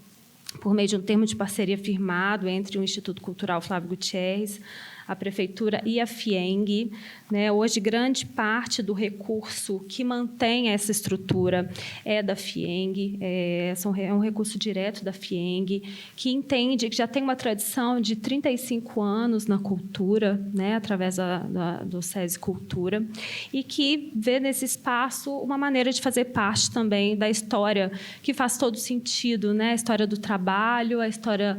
Speaker 4: por meio de um termo de parceria firmado entre o Instituto Cultural Flávio Gutierrez, a Prefeitura e a FIENG, né? Hoje, grande parte do recurso que mantém essa estrutura é da FIENG, é um recurso direto da FIENG, que entende que já tem uma tradição de 35 anos na cultura, né? Através do SESI Cultura, e que vê nesse espaço uma maneira de fazer parte também da história que faz todo sentido, né? A história do trabalho, a história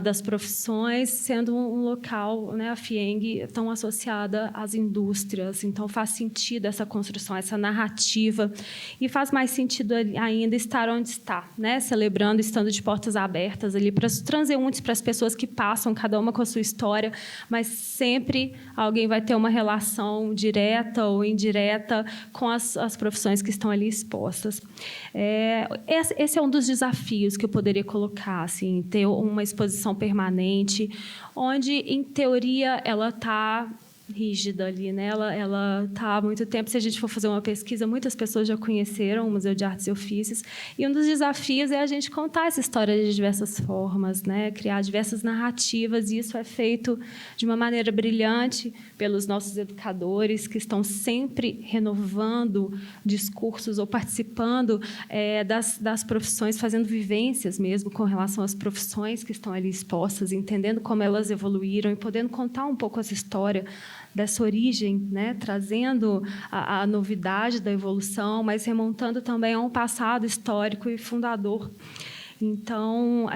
Speaker 4: das profissões, sendo um local, né? A FIENG tão associada às indústrias, então faz sentido essa construção, essa narrativa, e faz mais sentido ainda estar onde está, né? Celebrando, estando de portas abertas ali para os transeuntes, para as pessoas que passam, cada uma com a sua história, mas sempre alguém vai ter uma relação direta ou indireta com as profissões que estão ali expostas. Esse é um dos desafios que eu poderia colocar, assim, ter uma exposição permanente, onde, em teoria, ela está rígida ali, né? Ela está há muito tempo. Se a gente for fazer uma pesquisa, muitas pessoas já conheceram o Museu de Artes e Ofícios. E um dos desafios é a gente contar essa história de diversas formas, né? Criar diversas narrativas. E isso é feito de uma maneira brilhante pelos nossos educadores, que estão sempre renovando discursos ou participando das profissões, fazendo vivências mesmo com relação às profissões que estão ali expostas, entendendo como elas evoluíram e podendo contar um pouco essa história dessa origem, né, trazendo a novidade da evolução, mas remontando também a um passado histórico e fundador. Então,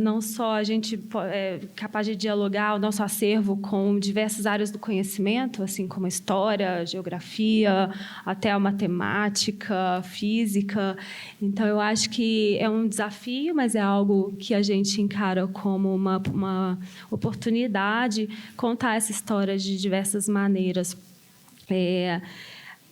Speaker 4: não só a gente é capaz de dialogar o nosso acervo com diversas áreas do conhecimento, assim como a história, a geografia, até a matemática, física. Então, eu acho que é um desafio, mas é algo que a gente encara como uma oportunidade contar essa história de diversas maneiras.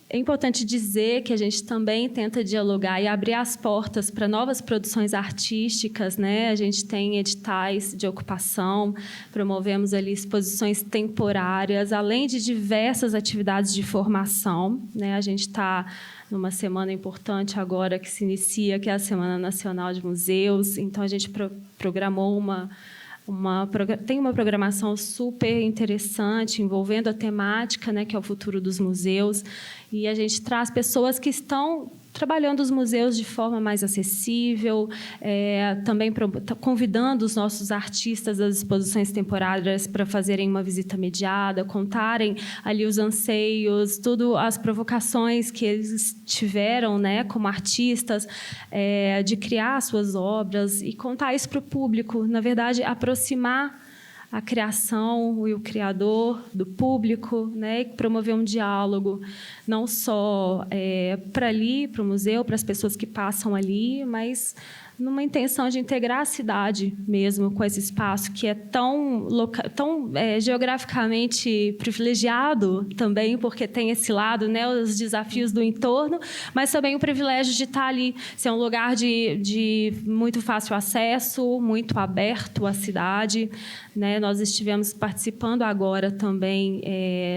Speaker 4: É importante dizer que a gente também tenta dialogar e abrir as portas para novas produções artísticas, né? A gente tem editais de ocupação, promovemos ali exposições temporárias, além de diversas atividades de formação, né? A gente está numa semana importante agora que se inicia, que é a Semana Nacional de Museus. Então, a gente programou tem uma programação super interessante envolvendo a temática, né, que é o futuro dos museus, e a gente traz pessoas que estão trabalhando os museus de forma mais acessível, também convidando os nossos artistas das exposições temporárias para fazerem uma visita mediada, contarem ali os anseios, tudo, as provocações que eles tiveram, né, como artistas, de criar suas obras e contar isso para o público. Na verdade, aproximar a criação e o criador do público, né, e promover um diálogo não só para ali, para o museu, para as pessoas que passam ali, mas numa intenção de integrar a cidade mesmo com esse espaço que é tão geograficamente privilegiado também, porque tem esse lado, né, os desafios do entorno, mas também o privilégio de estar ali, ser um lugar de muito fácil acesso, muito aberto à cidade, né? Nós estivemos participando agora também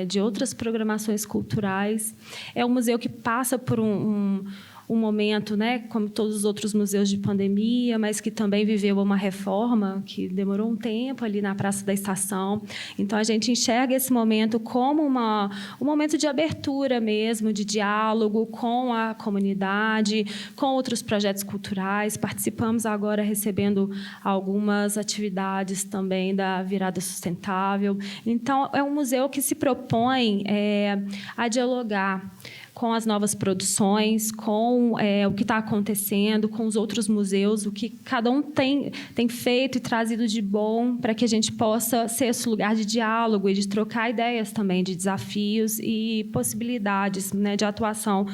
Speaker 4: de outras programações culturais. É um museu que passa por um momento, né, como todos os outros museus de pandemia, mas que também viveu uma reforma que demorou um tempo ali na Praça da Estação. Então, a gente enxerga esse momento como um momento de abertura mesmo, de diálogo com a comunidade, com outros projetos culturais. Participamos agora recebendo algumas atividades também da Virada Sustentável. Então, é um museu que se propõe a dialogar com as novas produções, com o que está acontecendo, com os outros museus, o que cada um tem feito e trazido de bom para que a gente possa ser esse lugar de diálogo e de trocar ideias também, de desafios e possibilidades, né, de atuação,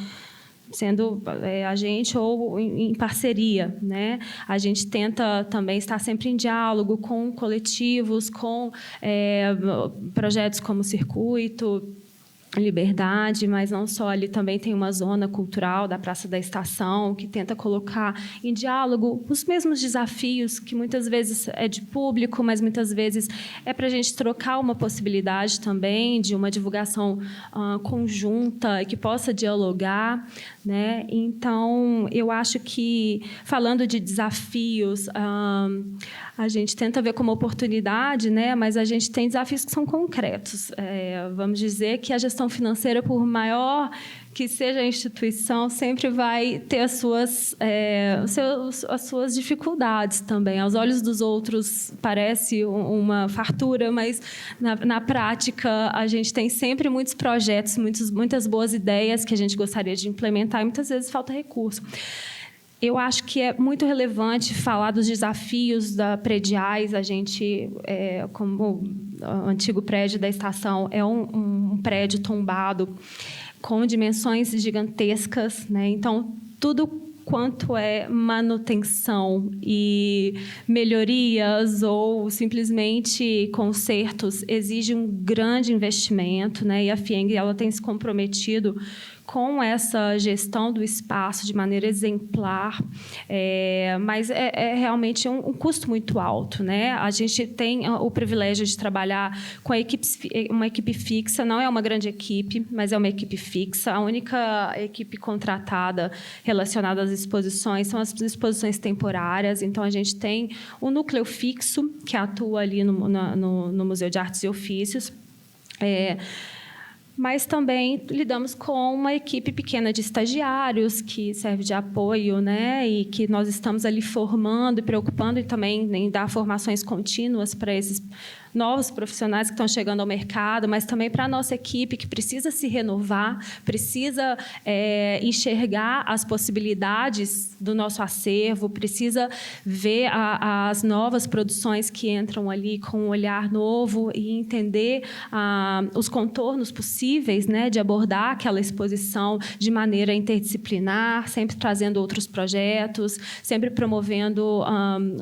Speaker 4: sendo a gente ou em parceria, né? A gente tenta também estar sempre em diálogo com coletivos, com projetos como o Circuito Liberdade, mas não só, ali também tem uma zona cultural da Praça da Estação que tenta colocar em diálogo os mesmos desafios que muitas vezes é de público, mas muitas vezes é para a gente trocar uma possibilidade também de uma divulgação conjunta que possa dialogar, né? Então, eu acho que, falando de desafios, a gente tenta ver como oportunidade, né? Mas a gente tem desafios que são concretos. Vamos dizer que a gestão financeira, por maior que seja a instituição, sempre vai ter as suas dificuldades também. Aos olhos dos outros parece uma fartura, mas na prática a gente tem sempre muitos projetos, muitas boas ideias que a gente gostaria de implementar e muitas vezes falta recurso. Eu acho que é muito relevante falar dos desafios da prediais. A gente, como o antigo prédio da estação, é um prédio tombado com dimensões gigantescas, né? Então, tudo quanto é manutenção e melhorias ou simplesmente consertos exige um grande investimento, né? E a FIENG ela tem se comprometido com essa gestão do espaço de maneira exemplar, mas é realmente um custo muito alto, né? A gente tem o privilégio de trabalhar com uma equipe fixa, não é uma grande equipe, mas é uma equipe fixa. A única equipe contratada relacionada às exposições são as exposições temporárias. Então, a gente tem um núcleo fixo que atua ali no Museu de Artes e Ofícios, mas também lidamos com uma equipe pequena de estagiários que serve de apoio, né, e que nós estamos ali formando e preocupando e também em dar formações contínuas para esses novos profissionais que estão chegando ao mercado, mas também para a nossa equipe que precisa se renovar, precisa enxergar as possibilidades do nosso acervo, precisa ver as novas produções que entram ali com um olhar novo e entender os contornos possíveis, né, de abordar aquela exposição de maneira interdisciplinar, sempre trazendo outros projetos, sempre promovendo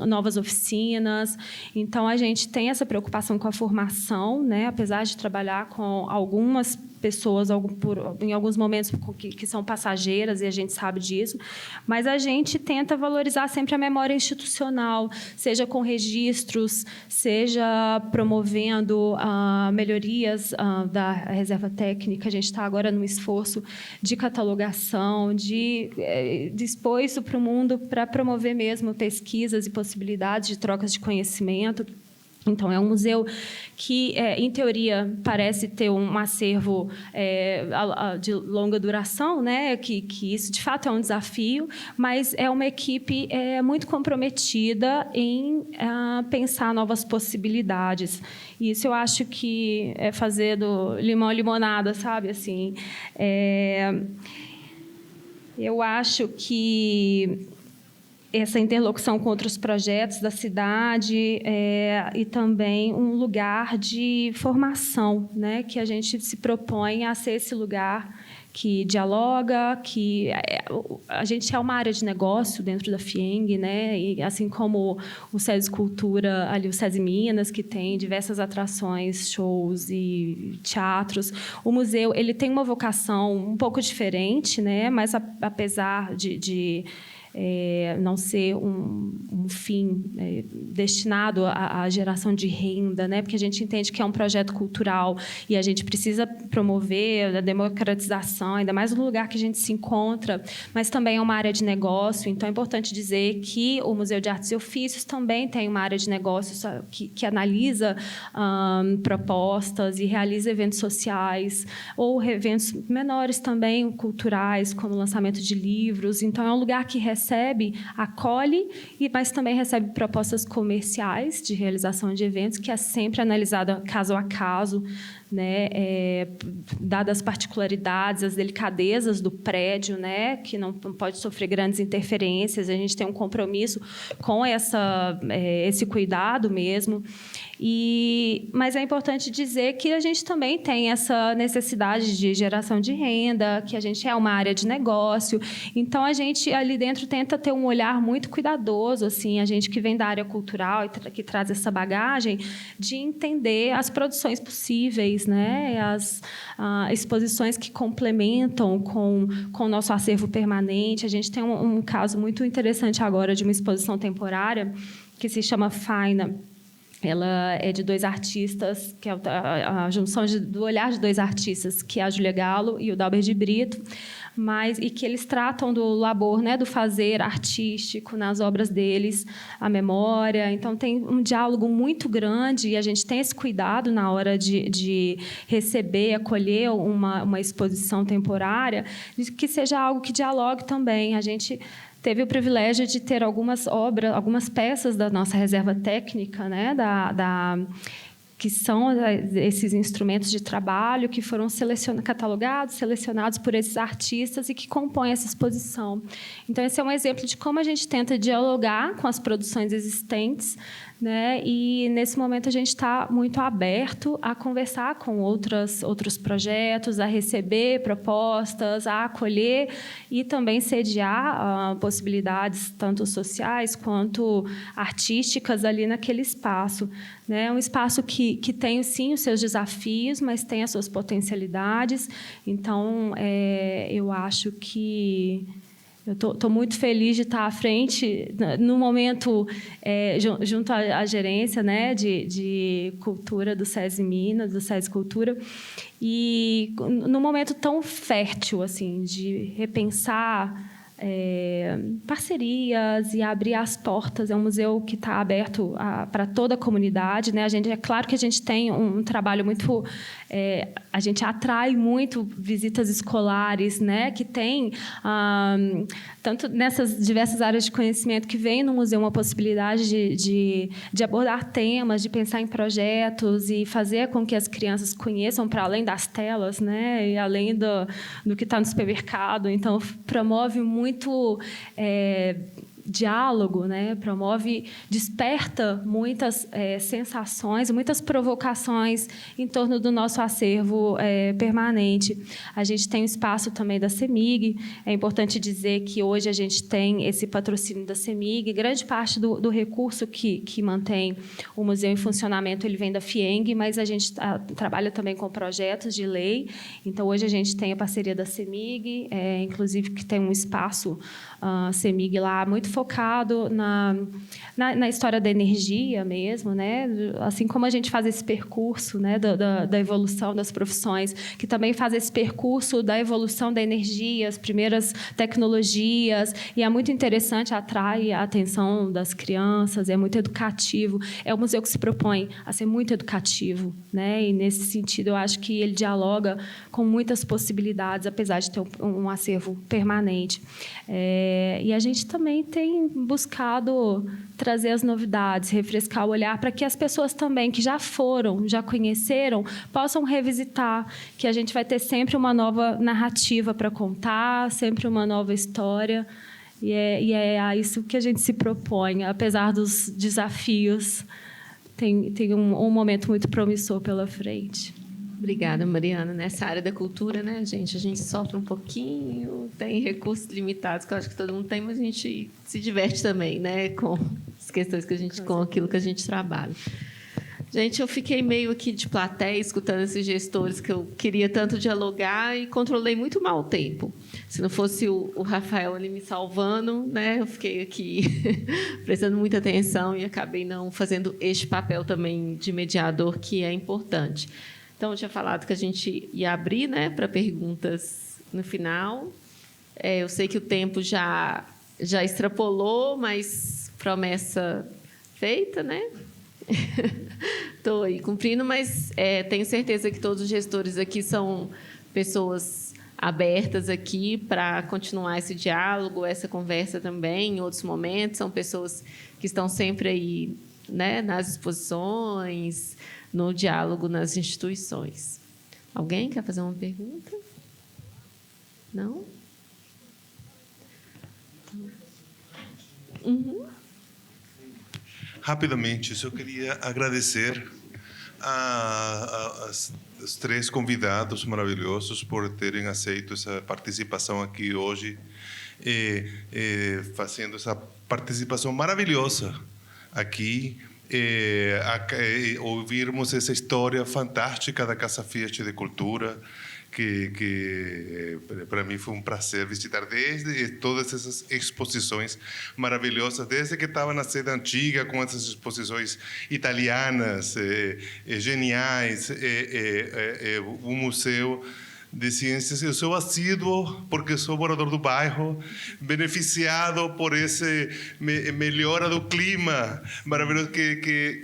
Speaker 4: novas oficinas. Então, a gente tem essa preocupação com a formação, né? Apesar de trabalhar com algumas pessoas em alguns momentos que são passageiras, e a gente sabe disso, mas a gente tenta valorizar sempre a memória institucional, seja com registros, seja promovendo melhorias da reserva técnica. A gente está agora num esforço de catalogação, de expor isso para o mundo, para promover mesmo pesquisas e possibilidades de trocas de conhecimento. Então, é um museu que, em teoria, parece ter um acervo de longa duração, né? Que isso, de fato, é um desafio, mas é uma equipe muito comprometida em pensar novas possibilidades. E isso eu acho que é fazer do limão limonada, sabe? Assim, eu acho que essa interlocução com outros projetos da cidade e também um lugar de formação, né, que a gente se propõe a ser esse lugar que dialoga, que a gente é uma área de negócio dentro da FIENG, né, e assim como o SESI Cultura, ali o SESI Minas, que tem diversas atrações, shows e teatros, o museu ele tem uma vocação um pouco diferente, né, mas apesar de não ser um fim destinado à geração de renda, né? Porque a gente entende que é um projeto cultural e a gente precisa promover a democratização, ainda mais no lugar que a gente se encontra, mas também é uma área de negócio. Então, é importante dizer que o Museu de Artes e Ofícios também tem uma área de negócios que analisa propostas e realiza eventos sociais ou eventos menores também, culturais, como o lançamento de livros. Então, é um lugar que recebe, acolhe, mas também recebe propostas comerciais de realização de eventos, que é sempre analisada caso a caso, né, dadas as particularidades, as delicadezas do prédio, né, que não pode sofrer grandes interferências. A gente tem um compromisso com esse cuidado mesmo. Mas é importante dizer que a gente também tem essa necessidade de geração de renda, que a gente é uma área de negócio. Então, a gente ali dentro tenta ter um olhar muito cuidadoso, assim, a gente que vem da área cultural e que traz essa bagagem de entender as produções possíveis, né, as exposições que complementam com o nosso acervo permanente. A gente tem um caso muito interessante agora de uma exposição temporária que se chama Faina. Ela é de dois artistas, que é a junção do olhar de dois artistas, que é a Júlia Galo e o Dalber de Brito, e que eles tratam do labor, né, do fazer artístico nas obras deles, a memória. Então, tem um diálogo muito grande e a gente tem esse cuidado na hora de receber, acolher uma exposição temporária, de que seja algo que dialogue também. A gente teve o privilégio de ter algumas obras, algumas peças da nossa reserva técnica, né, que são esses instrumentos de trabalho que foram catalogados, selecionados por esses artistas e que compõem essa exposição. Então, esse é um exemplo de como a gente tenta dialogar com as produções existentes, né? E nesse momento a gente está muito aberto a conversar com outros projetos, a receber propostas, a acolher e também sediar possibilidades tanto sociais quanto artísticas ali naquele espaço, né? É um espaço que tem sim os seus desafios, mas tem as suas potencialidades. Então, eu acho que eu estou muito feliz de estar à frente, no momento, junto à gerência, né, de cultura do SESI Minas, do SESI Cultura, e num momento tão fértil, assim, de repensar parcerias e abrir as portas. É um museu que está aberto para toda a comunidade, né? É claro que a gente tem um trabalho muito... a gente atrai muito visitas escolares, né? Que tem, tanto nessas diversas áreas de conhecimento, que vem no museu uma possibilidade de abordar temas, de pensar em projetos e fazer com que as crianças conheçam para além das telas, né? E além do que está no supermercado. Então, promove muito diálogo, né? Desperta muitas sensações, muitas provocações em torno do nosso acervo permanente. A gente tem o espaço também da CEMIG. É importante dizer que hoje a gente tem esse patrocínio da CEMIG. Grande parte do recurso que mantém o museu em funcionamento ele vem da FIENG, mas a gente trabalha também com projetos de lei. Então, hoje a gente tem a parceria da CEMIG, inclusive que tem um espaço CEMIG lá muito focado na história da energia mesmo, né? Assim como a gente faz esse percurso, né, da evolução das profissões, que também faz esse percurso da evolução da energia, as primeiras tecnologias, e é muito interessante, atrai a atenção das crianças, é muito educativo. É um museu que se propõe a ser muito educativo, né? E, nesse sentido, eu acho que ele dialoga com muitas possibilidades, apesar de ter um acervo permanente. E a gente também tem buscado trazer as novidades, refrescar o olhar para que as pessoas também que já foram, já conheceram, possam revisitar, que a gente vai ter sempre uma nova narrativa para contar, sempre uma nova história, e é a isso que a gente se propõe, apesar dos desafios, tem um momento muito promissor pela frente.
Speaker 1: Obrigada, Mariana. Nessa área da cultura, né, gente, a gente sofre um pouquinho, tem recursos limitados, que eu acho que todo mundo tem, mas a gente se diverte também, né, com as questões com aquilo que a gente trabalha. Gente, eu fiquei meio aqui de plateia, escutando esses gestores que eu queria tanto dialogar e controlei muito mal o tempo. Se não fosse o Rafael ali me salvando, né, eu fiquei aqui prestando muita atenção e acabei não fazendo este papel também de mediador, que é importante. Então, eu tinha falado que a gente ia abrir, né, para perguntas no final. Eu sei que o tempo já extrapolou, mas promessa feita, né? Estou aí cumprindo, mas tenho certeza que todos os gestores aqui são pessoas abertas aqui para continuar esse diálogo, essa conversa também, em outros momentos. São pessoas que estão sempre aí, né, nas exposições, no diálogo nas instituições. Alguém quer fazer uma pergunta? Não? Uhum.
Speaker 5: Rapidamente, eu só queria agradecer aos três convidados maravilhosos por terem aceito essa participação aqui hoje, fazendo essa participação maravilhosa aqui, ouvirmos essa história fantástica da Casa Fiat de Cultura, que para mim foi um prazer visitar desde todas essas exposições maravilhosas, desde que estava na sede antiga, com essas exposições italianas, geniais, o museu de ciências. Eu sou assíduo porque sou morador do bairro, beneficiado por esse melhora do clima maravilhoso que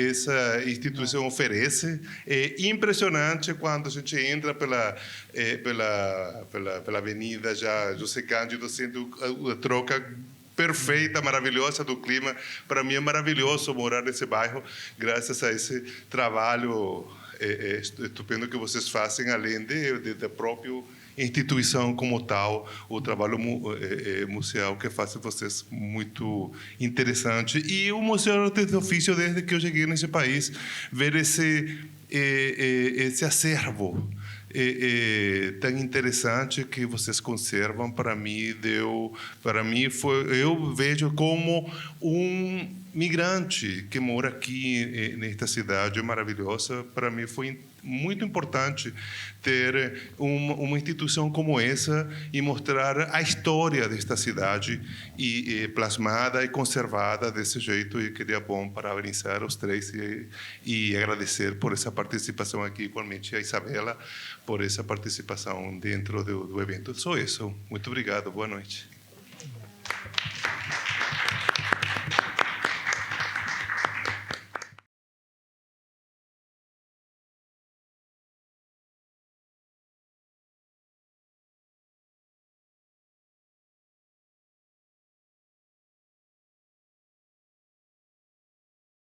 Speaker 5: essa instituição oferece. É impressionante quando a gente entra pela avenida já José Cândido, sendo a troca perfeita, maravilhosa do clima. Para mim é maravilhoso morar nesse bairro, graças a esse trabalho estupendo que vocês fazem, além do próprio instituição como tal, o trabalho museal que fazem vocês muito interessante. E o Museu de Ofício, desde que eu cheguei nesse país, ver esse acervo tão interessante que vocês conservam, para mim eu vejo como migrante que mora aqui nesta cidade maravilhosa. Para mim foi muito importante ter uma instituição como essa e mostrar a história desta cidade e plasmada e conservada desse jeito. E queria parabenizar os três e agradecer por essa participação aqui, igualmente a Isabela por essa participação dentro do evento. Só isso. Muito obrigado. Boa noite.